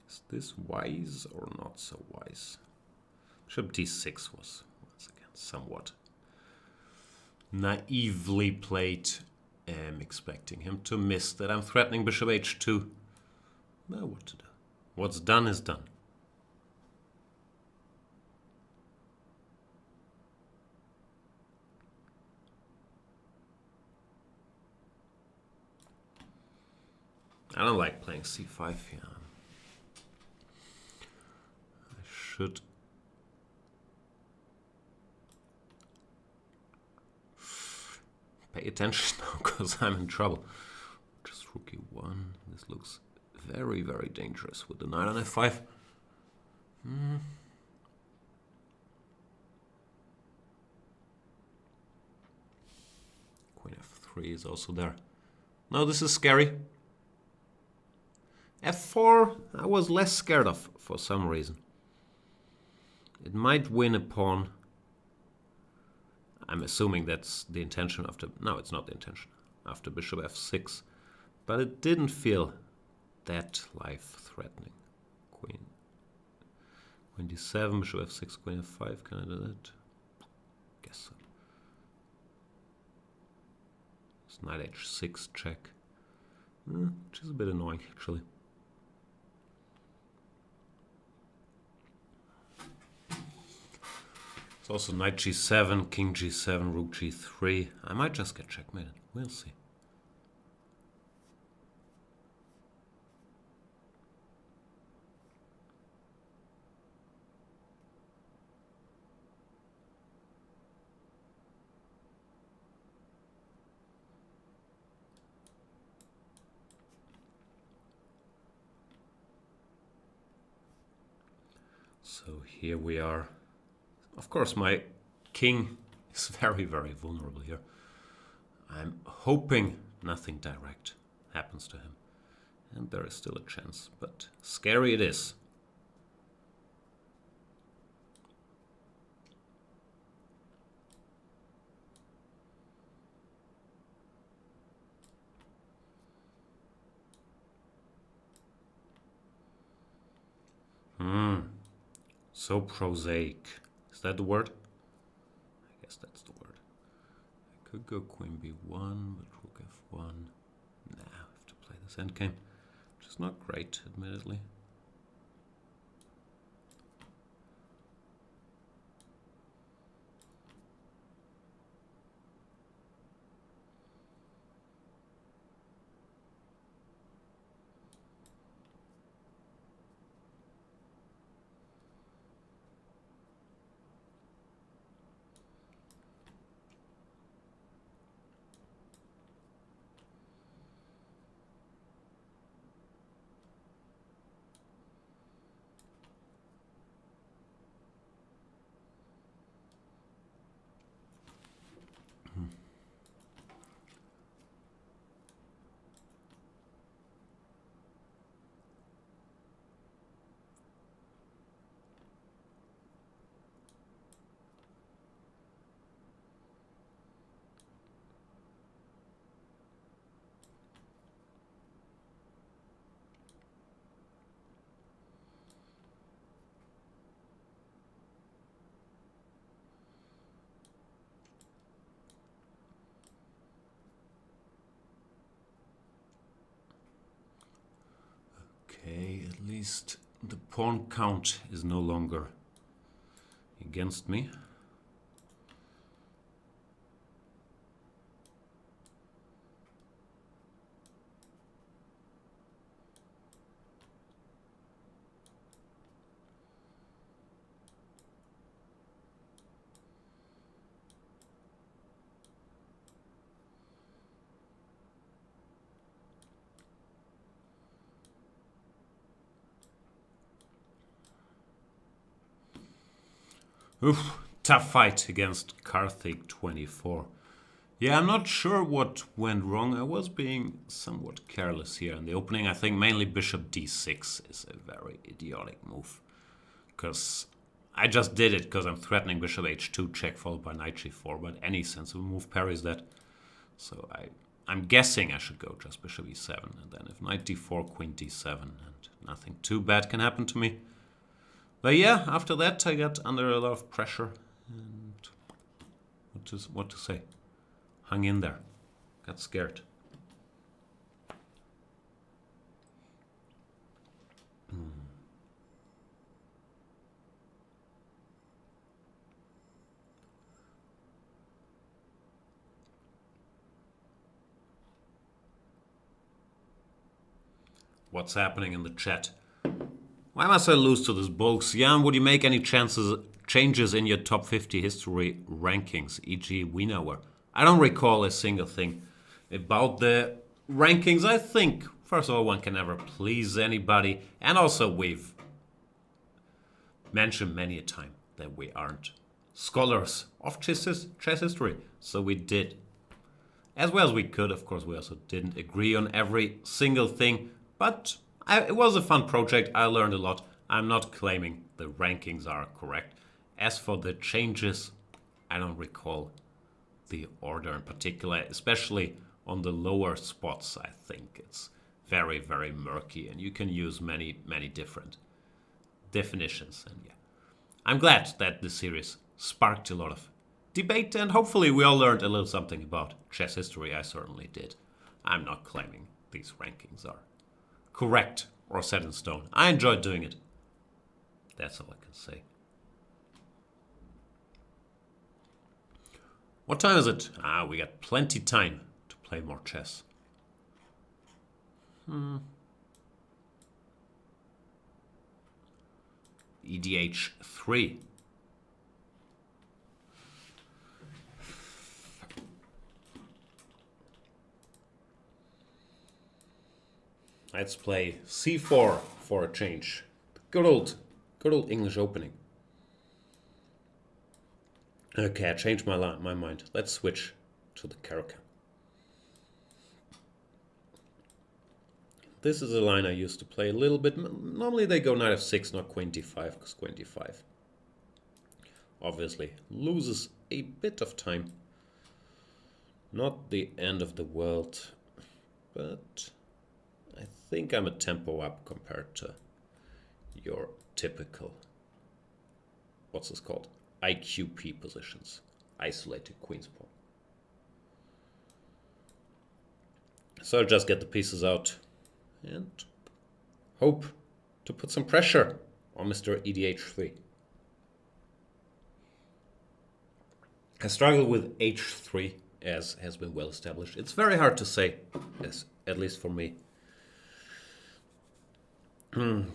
Is this wise or not so wise? Bishop d6 was, once again, somewhat naively played. I'm expecting him to miss that. I'm threatening bishop h2. Well, what to do? What's done is done. I don't like playing c5 here. I should... pay attention now, because I'm in trouble. Just rook e1. This looks very, very dangerous with the knight on f5. Queen f3 is also there. No, this is scary. f4 I was less scared of for some reason. It might win a pawn. I'm assuming that's the intention after... No, it's not the intention. After bishop f6. But it didn't feel that life-threatening. Queen d7, bishop f6, queen f5. Can I do that? Guess so. It's knight h6 check. Which is a bit annoying, actually. Also knight g7, king g7, rook g3. I might just get checkmated. We'll see. So here we are. Of course, my king is very, very vulnerable here. I'm hoping nothing direct happens to him. And there is still a chance, but scary it is. So prosaic. Is that the word? I guess that's the word. I Could go queen b1, but rook f1. Nah, I have to play this endgame, which is not great, admittedly. Okay, at least the pawn count is no longer against me. Oof, tough fight against Karthik24. Yeah, I'm not sure what went wrong. I was being somewhat careless here in the opening. I think mainly bishop d6 is a very idiotic move. Because I just did it because I'm threatening bishop h2 check followed by knight g4, but any sensible move parries that. So I'm guessing I should go just bishop e7, and then if knight d4, queen d7, and nothing too bad can happen to me. But yeah, after that I got under a lot of pressure, and what to say? Hung in there, got scared. What's happening in the chat? Why must I lose to this Bulks? Jan, would you make any changes in your top 50 history rankings, e.g. Wiener? I don't recall a single thing about the rankings. I think, first of all, one can never please anybody. And also, we've mentioned many a time that we aren't scholars of chess history. So we did as well as we could. Of course, we also didn't agree on every single thing. But it was a fun project. I learned a lot. I'm not claiming the rankings are correct. As for the changes, I don't recall the order in particular, especially on the lower spots. I think it's very, very murky, and you can use many, many different definitions. And yeah, I'm glad that the series sparked a lot of debate, and hopefully we all learned a little something about chess history. I certainly did. I'm not claiming these rankings are correct or set in stone. I enjoyed doing it. That's all I can say. What time is it? We got plenty time to play more chess. EDH3. Let's play c4 for a change. Good old English opening. Okay, I changed my mind. Let's switch to the Caro-Kann. This is a line I used to play a little bit. Normally they go knight f6, not queen d5, because queen d5 obviously loses a bit of time. Not the end of the world, but I think I'm a tempo up compared to your typical, what's this called? IQP positions, isolated queen's pawn. So I'll just get the pieces out and hope to put some pressure on Mr. EDH3. I struggle with H3, as has been well established. It's very hard to say, at least for me. Can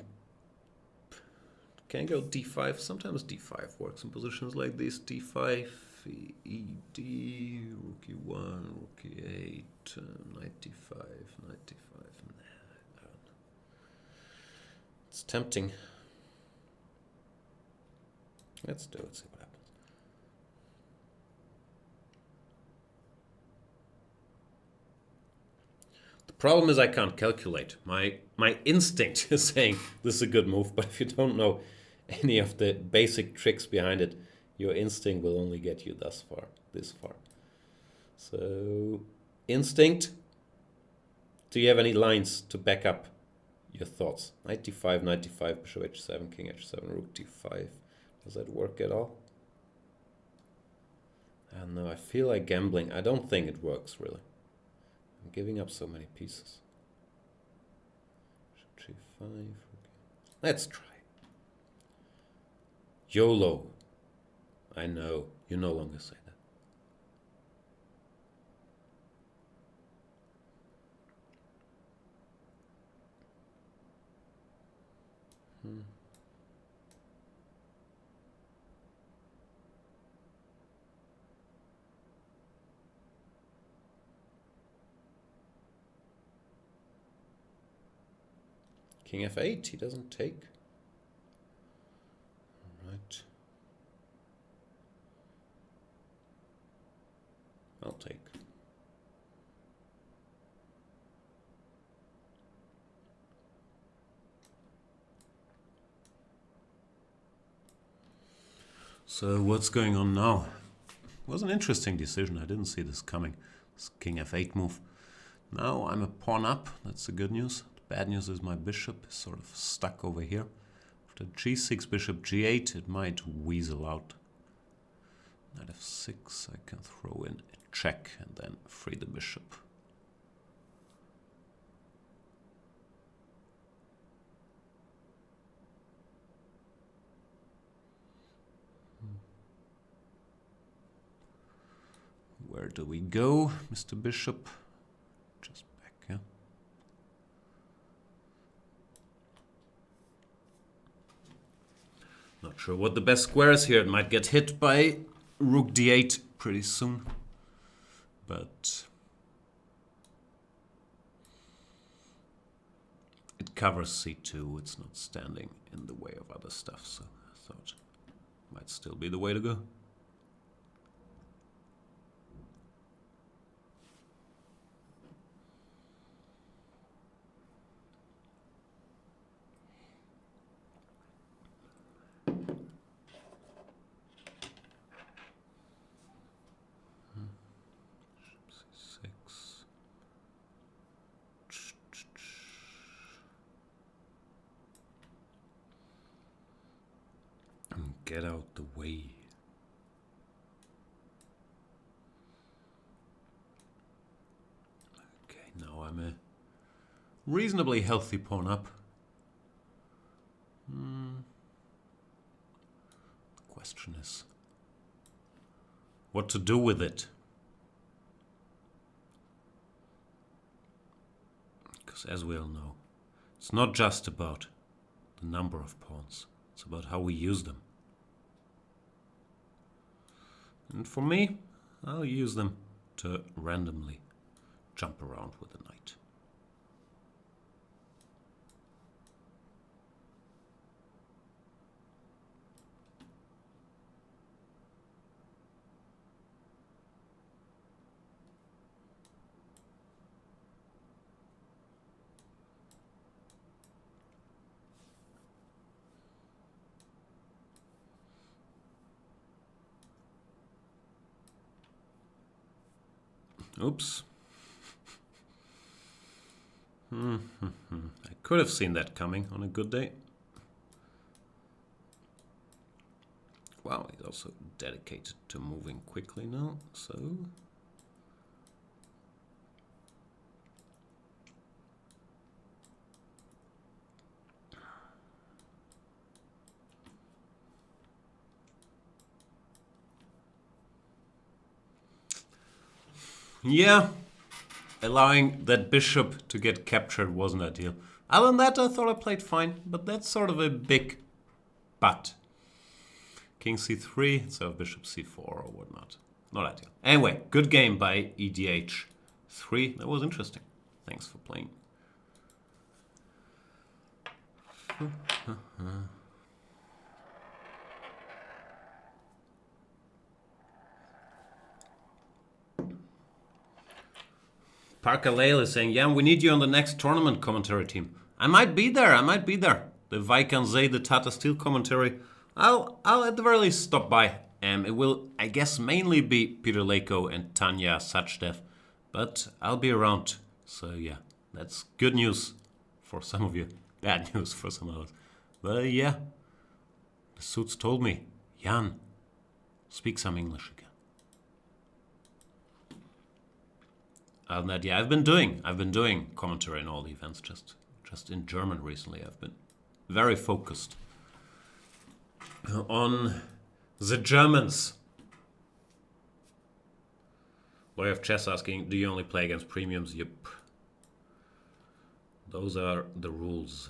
go D5. Sometimes D5 works in positions like this. D5, ED, Rook E1, Rook E8, Knight D5, Knight D5. Nah, it's tempting. Let's do it, see what happens. The problem is I can't calculate. My instinct is saying this is a good move, but if you don't know any of the basic tricks behind it, your instinct will only get you this far. So, instinct. Do you have any lines to back up your thoughts? Knight D5, Knight D5, Bishop H7, King H7, Rook D5. Does that work at all? I don't know. I feel like gambling. I don't think it works really. I'm giving up so many pieces. Bishop G5. Okay. Let's try. YOLO. I know. You no longer say that. King F8, he doesn't take. All right. I'll take. So what's going on now? It was an interesting decision. I didn't see this coming. This King F8 move. Now I'm a pawn up. That's the good news. The bad news is my bishop is sort of stuck over here. After G6, Bishop G8, it might weasel out. Knight F6, I can throw in a check and then free the bishop. Where do we go, Mr. Bishop? Just back, yeah. Not sure what the best square is here. It might get hit by Rook D8 pretty soon. But it covers C2. It's not standing in the way of other stuff, so I thought it might still be the way to go. Get out the way. Okay, now I'm a reasonably healthy pawn up. The question is what to do with it. Because as we all know, it's not just about the number of pawns. It's about how we use them. And for me, I'll use them to randomly jump around with the knight. Oops. I could have seen that coming on a good day. Wow, he's also dedicated to moving quickly now, so Yeah, allowing that bishop to get captured wasn't ideal. Other than that, I thought I played fine, but that's sort of a big but. King c3 instead of bishop c4 or whatnot. Not ideal. Anyway, good game by EDH3. That was interesting. Thanks for playing. Parker Lale is saying, Jan, we need you on the next tournament commentary team. I might be there. The Vaikanze, the Tata Steel commentary. I'll at the very least stop by. It will, I guess, mainly be Peter Lako and Tanya Sachdev, but I'll be around. So yeah, that's good news for some of you, bad news for some others. But yeah, the suits told me, Jan, speak some English again. Other than that, yeah, I've been doing commentary in all the events, just in German recently. I've been very focused on the Germans. Boy of Chess asking, do you only play against premiums? Yep. Those are the rules.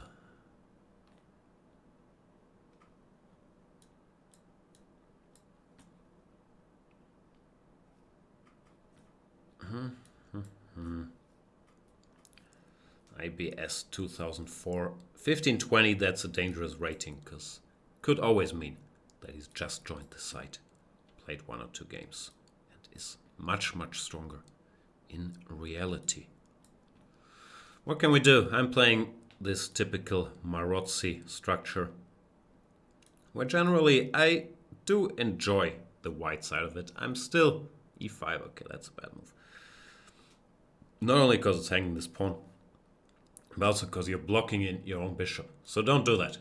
IBS 2004 1520, that's a dangerous rating, because could always mean that he's just joined the site, played 1 or 2 games, and is much, much stronger in reality. What can we do? I'm playing this typical Marozzi structure, where generally I do enjoy the white side of it. I'm still e5. Okay, that's a bad move. Not only because it's hanging this pawn, but also because you're blocking in your own bishop. So don't do that.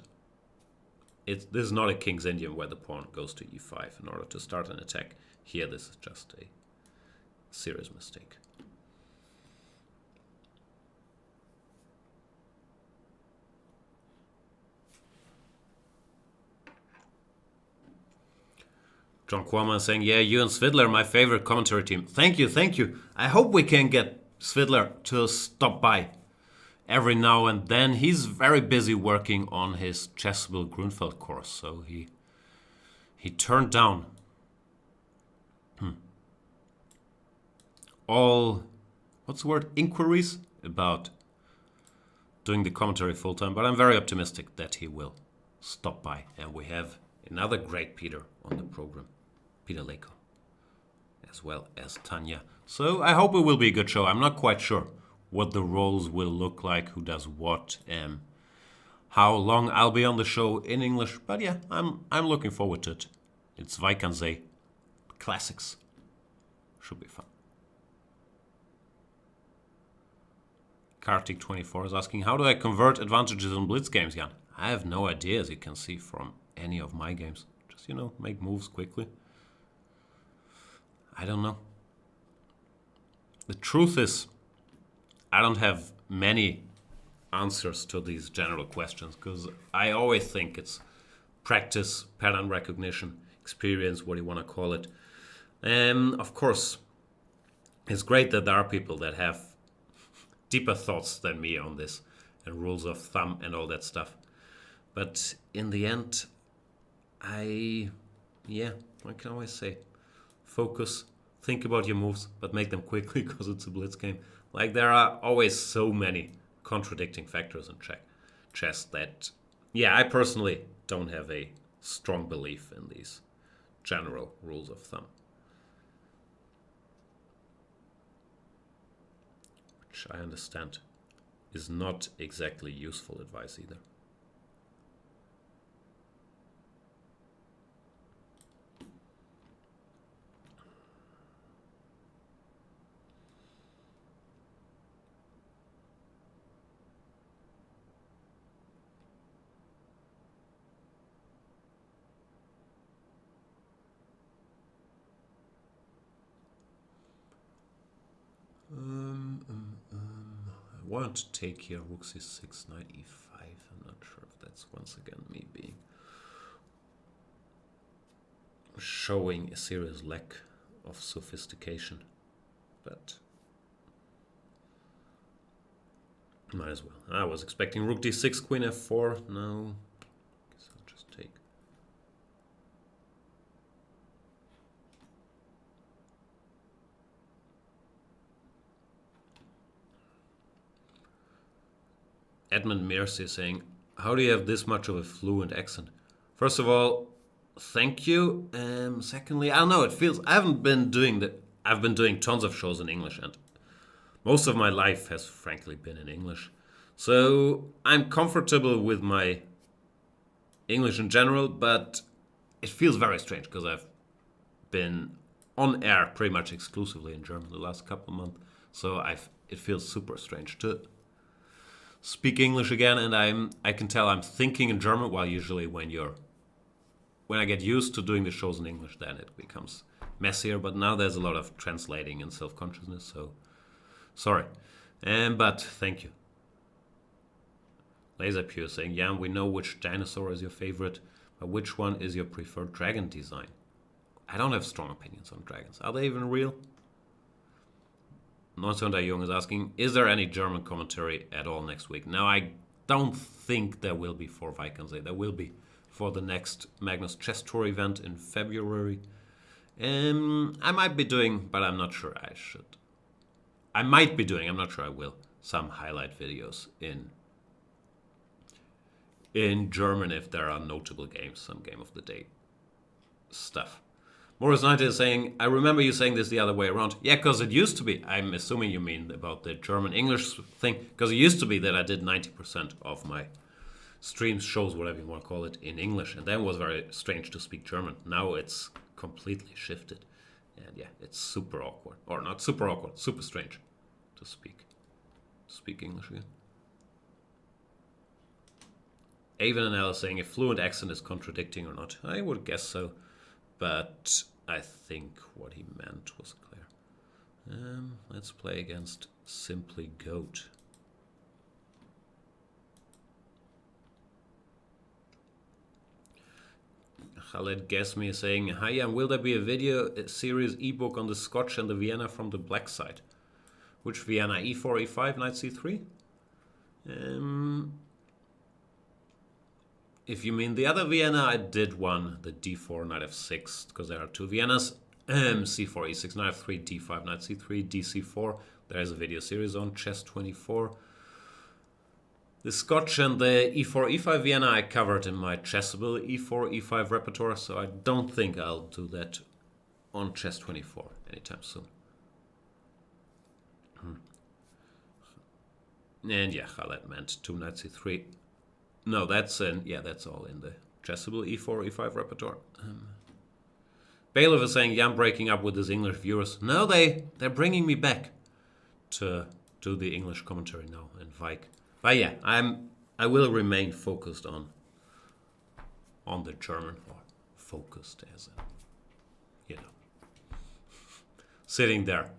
This is not a King's Indian where the pawn goes to e5 in order to start an attack. Here, this is just a serious mistake. John Kwama is saying, yeah, you and Svidler, my favorite commentary team. Thank you. I hope we can get Svidler to stop by every now and then. He's very busy working on his Chessville Grunfeld course, so he turned down all, what's the word, inquiries about doing the commentary full time, but I'm very optimistic that he will stop by. And we have another great Peter on the program, Peter Lako, as well as Tanya. So I hope it will be a good show. I'm not quite sure what the roles will look like, who does what, how long I'll be on the show in English. But yeah, I'm looking forward to it. It's Vaikanze classics. Should be fun. Kartik24 is asking, how do I convert advantages in Blitz games, Jan? I have no idea, as you can see from any of my games. Just, make moves quickly. I don't know. The truth is, I don't have many answers to these general questions, because I always think it's practice, pattern recognition, experience, what you want to call it. Of course, it's great that there are people that have deeper thoughts than me on this, and rules of thumb and all that stuff. But in the end, what can I always say? Focus, think about your moves, but make them quickly, because it's a Blitz game. Like, there are always so many contradicting factors in chess that, I personally don't have a strong belief in these general rules of thumb. Which I understand is not exactly useful advice either. I want to take here rook c6, knight e5. I'm not sure if that's once again me being showing a serious lack of sophistication. but might as well. I was expecting rook d6, queen f4. No, guess I'll just take. Edmund Mercy saying, how do you have this much of a fluent accent? First of all, thank you. Secondly, I don't know, it feels, I've been doing tons of shows in English, and most of my life has frankly been in English. So I'm comfortable with my English in general, but it feels very strange because I've been on air pretty much exclusively in German the last couple of months. So it feels super strange to speak English again, and I can tell I'm thinking in German, while usually when I get used to doing the shows in English, then it becomes messier. But now there's a lot of translating and self-consciousness, so sorry. But thank you. Laser Pure saying, Jan, we know which dinosaur is your favorite, but which one is your preferred dragon design? I don't have strong opinions on dragons. Are they even real? Nonsunda Jung is asking, is there any German commentary at all next week? Now, I don't think there will be for Vikings. There will be for the next Magnus Chess Tour event in February. I might be doing, but I'm not sure I should. I might be doing, I'm not sure I will, some highlight videos in German if there are notable games, some game of the day stuff. Morris Knight is saying, I remember you saying this the other way around. Yeah, because it used to be, I'm assuming you mean about the German-English thing, because it used to be that I did 90% of my streams, shows, whatever you want to call it, in English. And then it was very strange to speak German. Now it's completely shifted. And yeah, it's super awkward. Or not super awkward, super strange to speak English again. Avon and Alice saying, if fluent accent is contradicting or not. I would guess so. But I think what he meant was clear. Let's play against Simply Goat. Khaled Gesmi is saying, hi Jan, will there be a video series ebook on the Scotch and the Vienna from the black side? Which Vienna? e4, e5, knight c3? If you mean the other Vienna, I did one, the d4, knight f6, because there are two Viennas. c4, e6, knight f3, d5, knight c3, dc4. There is a video series on Chess24. The Scotch and the e4, e5 Vienna I covered in my Chessable e4, e5 repertoire, so I don't think I'll do that on Chess24 anytime soon. And yeah, Khaled meant 2 knight c3. No, that's all in the Chessable e4, e5 repertoire. Bailiff is saying, yeah, I'm breaking up with his English viewers. No, they're bringing me back to do the English commentary now in Vike. But yeah, I will remain focused on the German, or focused as in, sitting there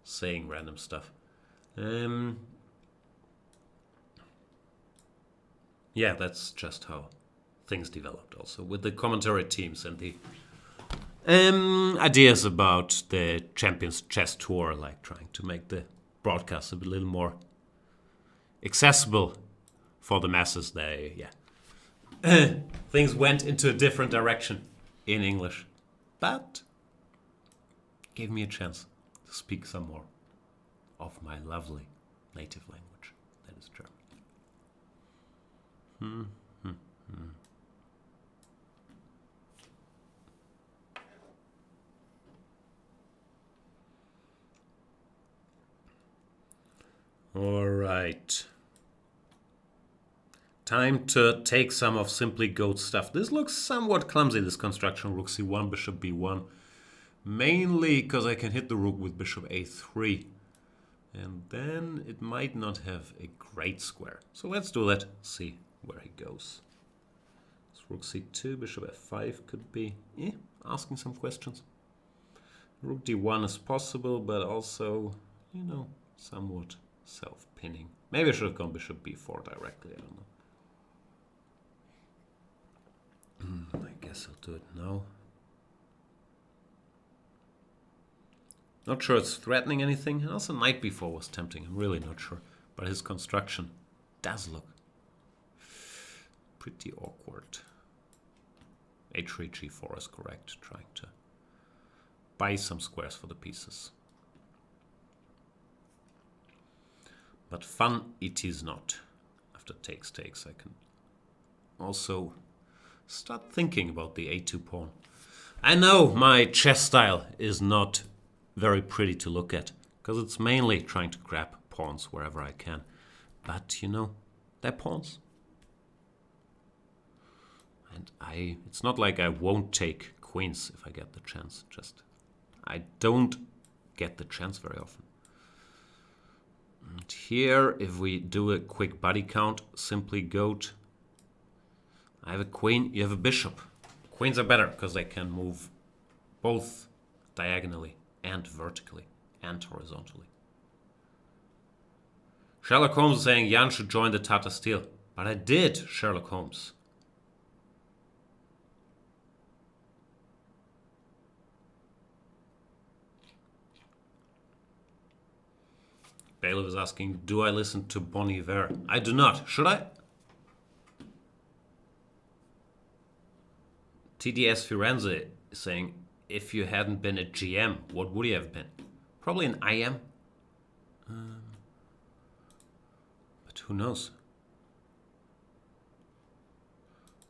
saying random stuff. Yeah, that's just how things developed also with the commentary teams and the ideas about the Champions Chess Tour, like trying to make the broadcast a little more accessible for the masses. Things went into a different direction in English, but gave me a chance to speak some more of my lovely native language, that is German. All right. Time to take some of Simply Goat's stuff. This looks somewhat clumsy, this construction. Rook c1, bishop b1. Mainly because I can hit the rook with bishop a3. And then it might not have a great square. So let's do that. See where he goes. So rook c2, bishop f5 could be asking some questions. Rook d1 is possible, but also, somewhat self-pinning. Maybe I should have gone bishop b4 directly. I don't know. I guess I'll do it now. Not sure it's threatening anything. And also knight b4 was tempting. I'm really not sure. But his construction does look pretty awkward. h3, g4 is correct. Trying to buy some squares for the pieces. But fun it is not. After takes, I can also start thinking about the a2 pawn. I know my chess style is not very pretty to look at, because it's mainly trying to grab pawns wherever I can. But, you know, they're pawns. And it's not like I won't take queens if I get the chance. Just, I don't get the chance very often. And here, if we do a quick body count, simply goat. I have a queen, you have a bishop. Queens are better because they can move both diagonally and vertically and horizontally. Sherlock Holmes is saying Jan should join the Tata Steel. But I did, Sherlock Holmes. Bailiff is asking, do I listen to Bon Iver? I do not. Should I? TDS Firenze is saying, if you hadn't been a GM, what would you have been? Probably an IM. But who knows?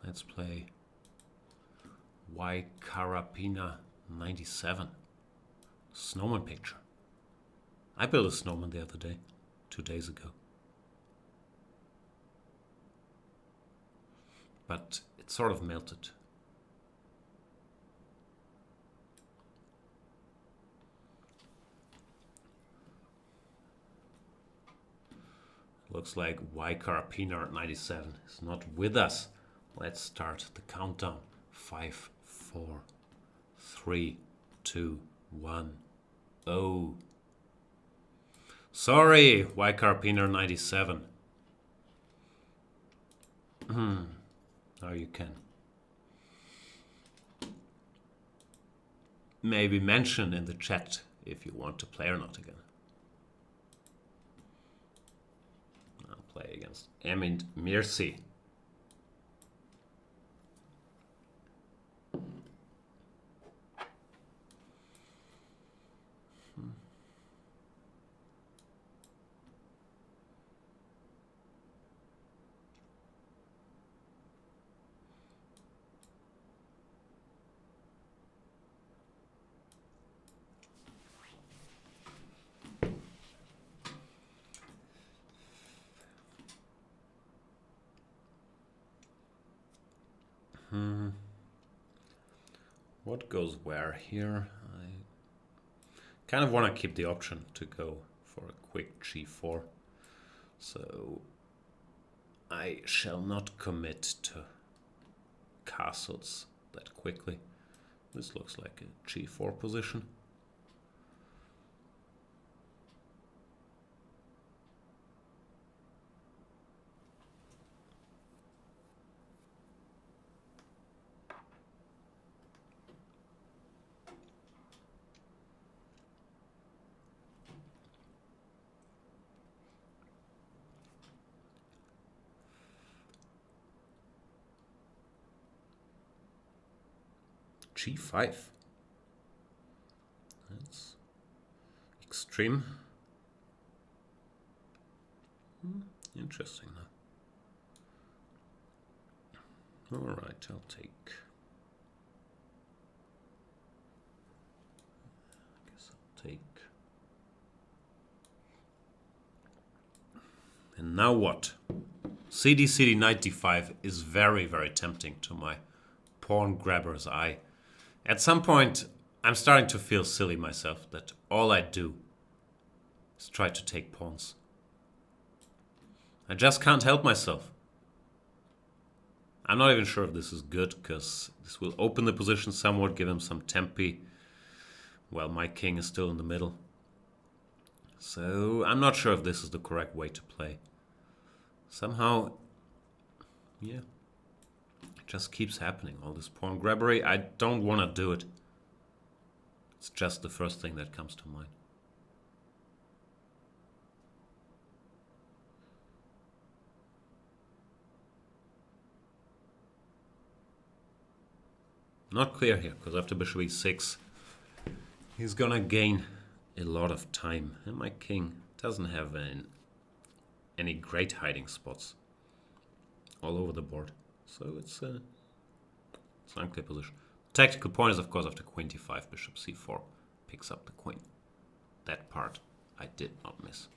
Let's play Y Carapina 97. Snowman picture. I built a snowman the other day, 2 days ago. But it sort of melted. Looks like Y Carapina 97 is not with us. Let's start the countdown. 5, 4, 3, 2, 1. Oh. Sorry, Y Carapina 97. Now you can maybe mention in the chat if you want to play or not again. I'll play against Emint Mirsi. What goes where here? I kind of want to keep the option to go for a quick g4. So I shall not commit to castles that quickly. This looks like a g4 position. g5. That's extreme. Interesting though. All right, I'll take. I guess I'll take. And now what? CD knight d5 is very, very tempting to my pawn grabber's eye. At some point, I'm starting to feel silly myself that all I do is try to take pawns. I just can't help myself. I'm not even sure if this is good, because this will open the position somewhat, give him some tempi. Well, my king is still in the middle. So I'm not sure if this is the correct way to play. Somehow, yeah. Just keeps happening, all this pawn grabbery. I don't want to do it. It's just the first thing that comes to mind. Not clear here, because after bishop e6, he's gonna gain a lot of time. And my king doesn't have any great hiding spots all over the board. So it's an unclear position. Tactical point is, of course, after queen d5, bishop c4 picks up the queen. That part I did not miss.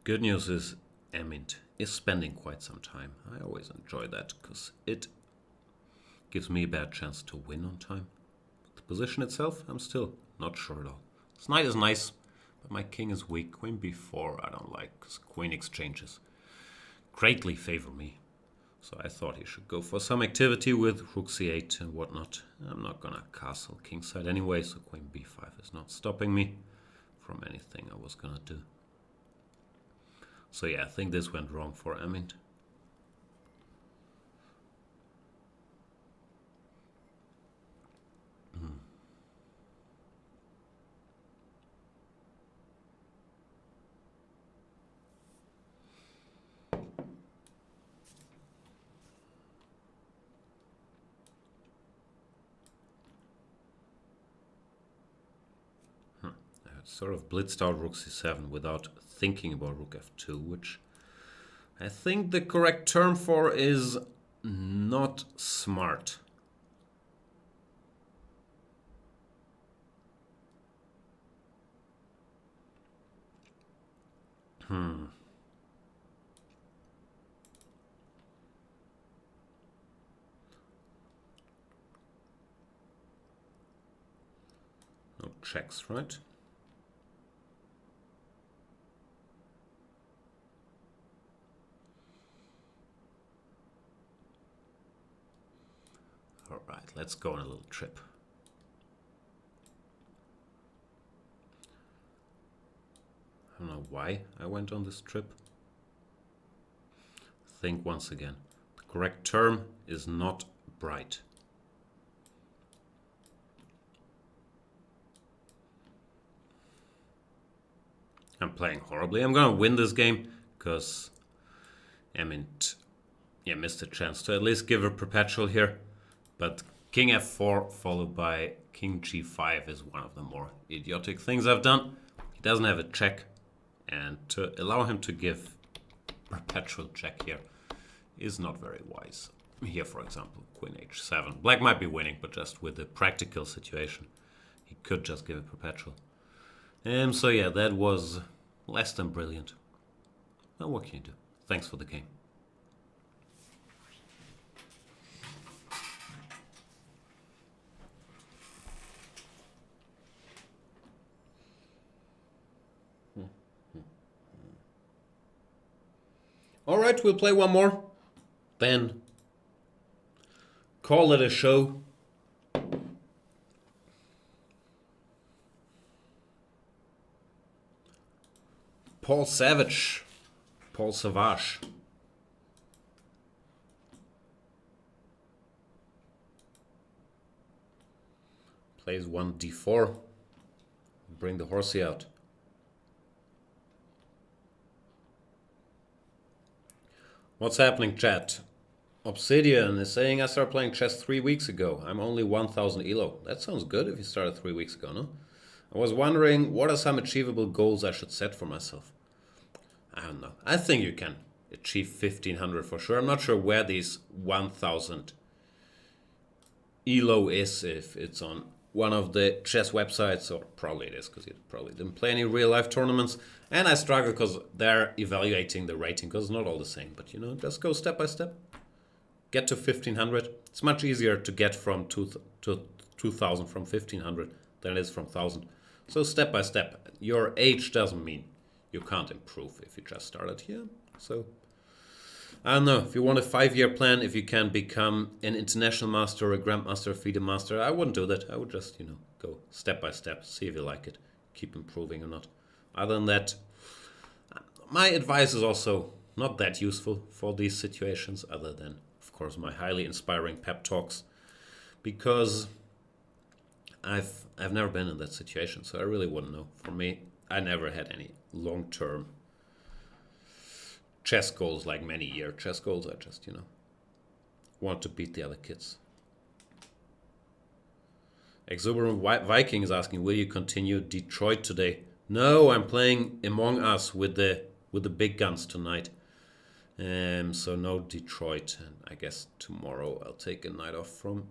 Good news is Emint is spending quite some time. I always enjoy that because it gives me a bad chance to win on time. The position itself, I'm still not sure at all. This knight is nice, but my king is weak. Queen b4 I don't like because queen exchanges greatly favor me. So I thought he should go for some activity with rook c8 and whatnot. I'm not gonna castle kingside anyway, so queen b5 is not stopping me from anything I was gonna do. So yeah, I think this went wrong for Emint. Sort of blitzed out rook c7 without thinking about rook f2, which I think the correct term for is not smart. No checks, right? Alright, let's go on a little trip. I don't know why I went on this trip. Think once again. The correct term is not bright. I'm playing horribly. I'm gonna win this game because Emint missed a chance to at least give a perpetual here. But king f4 followed by king g5 is one of the more idiotic things I've done. He doesn't have a check, and to allow him to give perpetual check here is not very wise. Here, for example, queen h7. Black might be winning, but just with the practical situation, he could just give a perpetual. So yeah, that was less than brilliant. Well, what can you do? Thanks for the game. All right, we'll play one more, then call it a show. Paul Savage. Plays one d4. Bring the horsey out. What's happening, chat? Obsidian is saying I started playing chess 3 weeks ago. I'm only 1000 elo. That sounds good if you started 3 weeks ago, no? I was wondering what are some achievable goals I should set for myself. I don't know. I think you can achieve 1500 for sure. I'm not sure where these 1000 elo is, if it's on one of the chess websites, or probably it is because you probably didn't play any real life tournaments. And I struggle because they're evaluating the rating because it's not all the same. But you know, just go step by step. Get to 1500. It's much easier to get from 2000 from 1500 than it is from 1000. So step by step. Your age doesn't mean you can't improve if you just started here. So I don't know, if you want a 5-year plan, if you can become an international master or a grandmaster, FIDE master, I wouldn't do that. I would just, go step by step, see if you like it, keep improving or not. Other than that, my advice is also not that useful for these situations, other than, of course, my highly inspiring pep talks, because I've never been in that situation, so I really wouldn't know. For me, I never had any long-term chess goals, like many-year chess goals. I just, want to beat the other kids. Exuberant Viking is asking, will you continue Detroit today? No, I'm playing Among Us with the big guns tonight. So no Detroit, and I guess tomorrow I'll take a night off from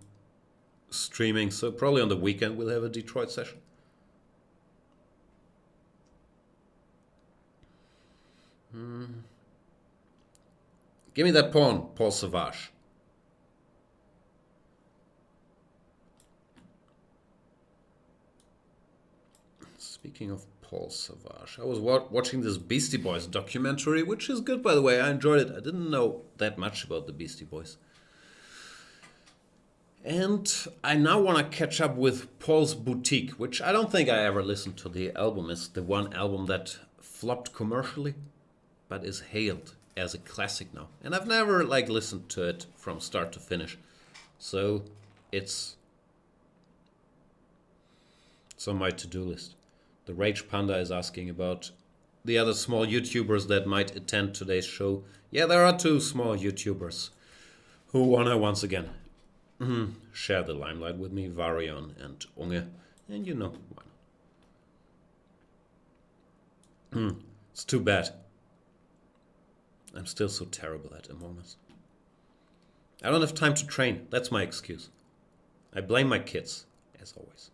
streaming. So probably on the weekend we'll have a Detroit session. Give me that pawn, Paul Savage. Speaking of Paul Savage, I was watching this Beastie Boys documentary, which is good, by the way. I enjoyed it. I didn't know that much about the Beastie Boys. And I now want to catch up with Paul's Boutique, which I don't think I ever listened to. The album is the one album that flopped commercially, but is hailed as a classic now. And I've never listened to it from start to finish. So it's on my to-do list. The Rage Panda is asking about the other small YouTubers that might attend today's show. Yeah, there are 2 small YouTubers who want to once again share the limelight with me, Varion and Unge. And why not? It's too bad. I'm still so terrible at Among Us. I don't have time to train. That's my excuse. I blame my kids, as always.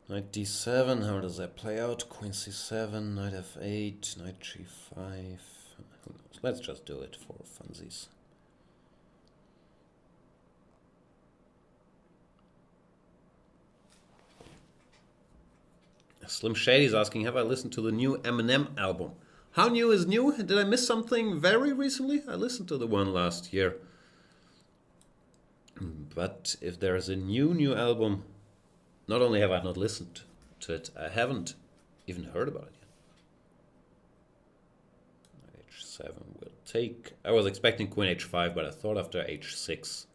Knight d7, how does that play out? Queen c7, knight f8, knight g5. Who knows? Let's just do it for funsies. Slim Shady is asking, have I listened to the new Eminem album? How new is new? Did I miss something very recently? I listened to the one last year. But if there is a new album, not only have I not listened to it, I haven't even heard about it yet. H7 will take. I was expecting Queen H5, but I thought after H6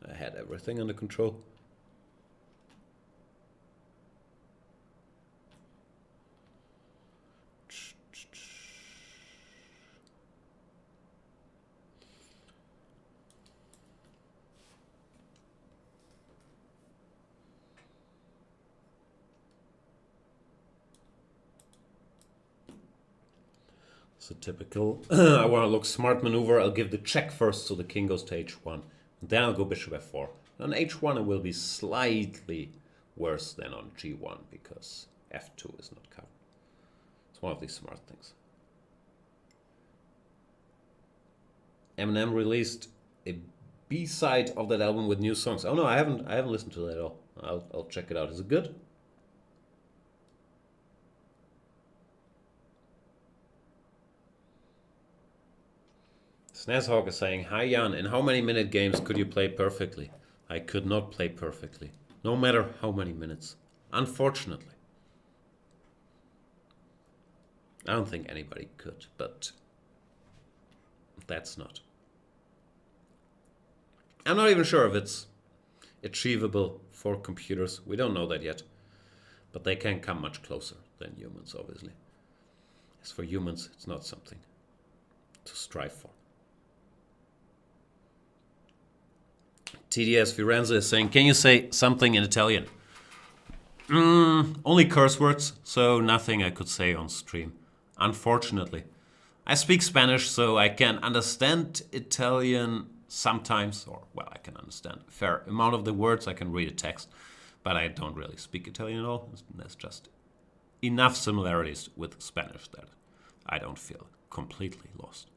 I had everything under control. So typical, I want to look smart maneuver. I'll give the check first, so the king goes to h1. And then I'll go bishop f4. On h1 it will be slightly worse than on g1, because f2 is not covered. It's one of these smart things. Eminem released a B-side of that album with new songs. Oh no, I haven't listened to that at all. I'll check it out. Is it good? Snazhawk is saying, hi Jan, in how many minute games could you play perfectly? I could not play perfectly, no matter how many minutes, unfortunately. I don't think anybody could, but that's not. I'm not even sure if it's achievable for computers. We don't know that yet, but they can come much closer than humans, obviously. As for humans, it's not something to strive for. TDS Firenze is saying, can you say something in Italian? Only curse words, so nothing I could say on stream, unfortunately. I speak Spanish, so I can understand Italian sometimes, or well, I can understand a fair amount of the words. I can read a text, but I don't really speak Italian at all. There's just enough similarities with Spanish that I don't feel completely lost.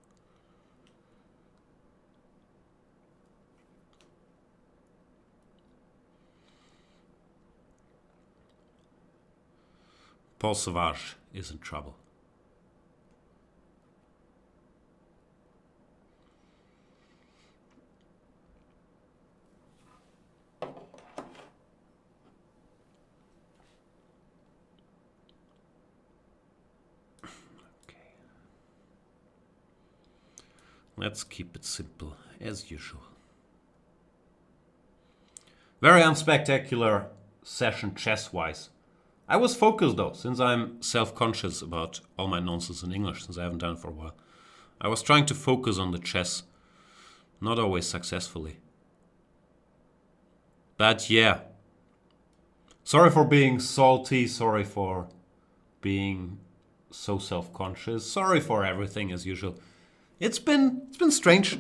Paul Savage is in trouble. Let's keep it simple, as usual. Very unspectacular session chess-wise. I was focused though, since I'm self-conscious about all my nonsense in English, since I haven't done it for a while. I was trying to focus on the chess, not always successfully. But yeah, sorry for being salty, sorry for being so self-conscious, sorry for everything as usual. It's been strange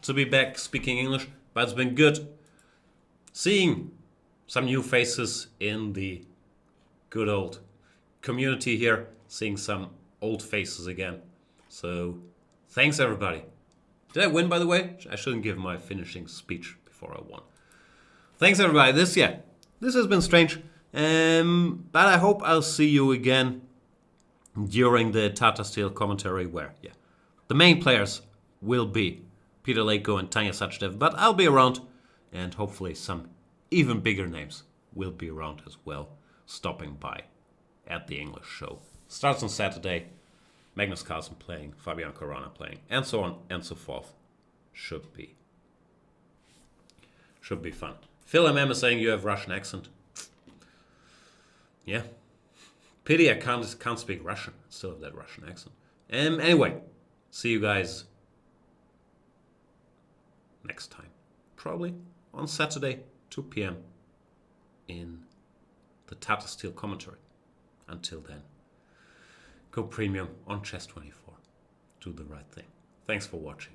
to be back speaking English, but it's been good seeing some new faces in the good old community here, seeing some old faces again. So thanks everybody. Did I win, by the way? I shouldn't give my finishing speech before I won. Thanks everybody. This has been strange, but I hope I'll see you again during the Tata Steel commentary where the main players will be Peter Leko and Tanya Sachdev, but I'll be around, and hopefully some even bigger names will be around as well, stopping by at the English show. Starts on Saturday, Magnus Carlsen playing, Fabian Caruana playing, and so on and so forth. Should be fun. Phil MM is saying you have Russian accent. Yeah. Pity I can't speak Russian. Still have that Russian accent. Anyway, see you guys next time. Probably on Saturday, 2 p.m. in the Tata Steel commentary. Until then, go premium on Chess24. Do the right thing. Thanks for watching.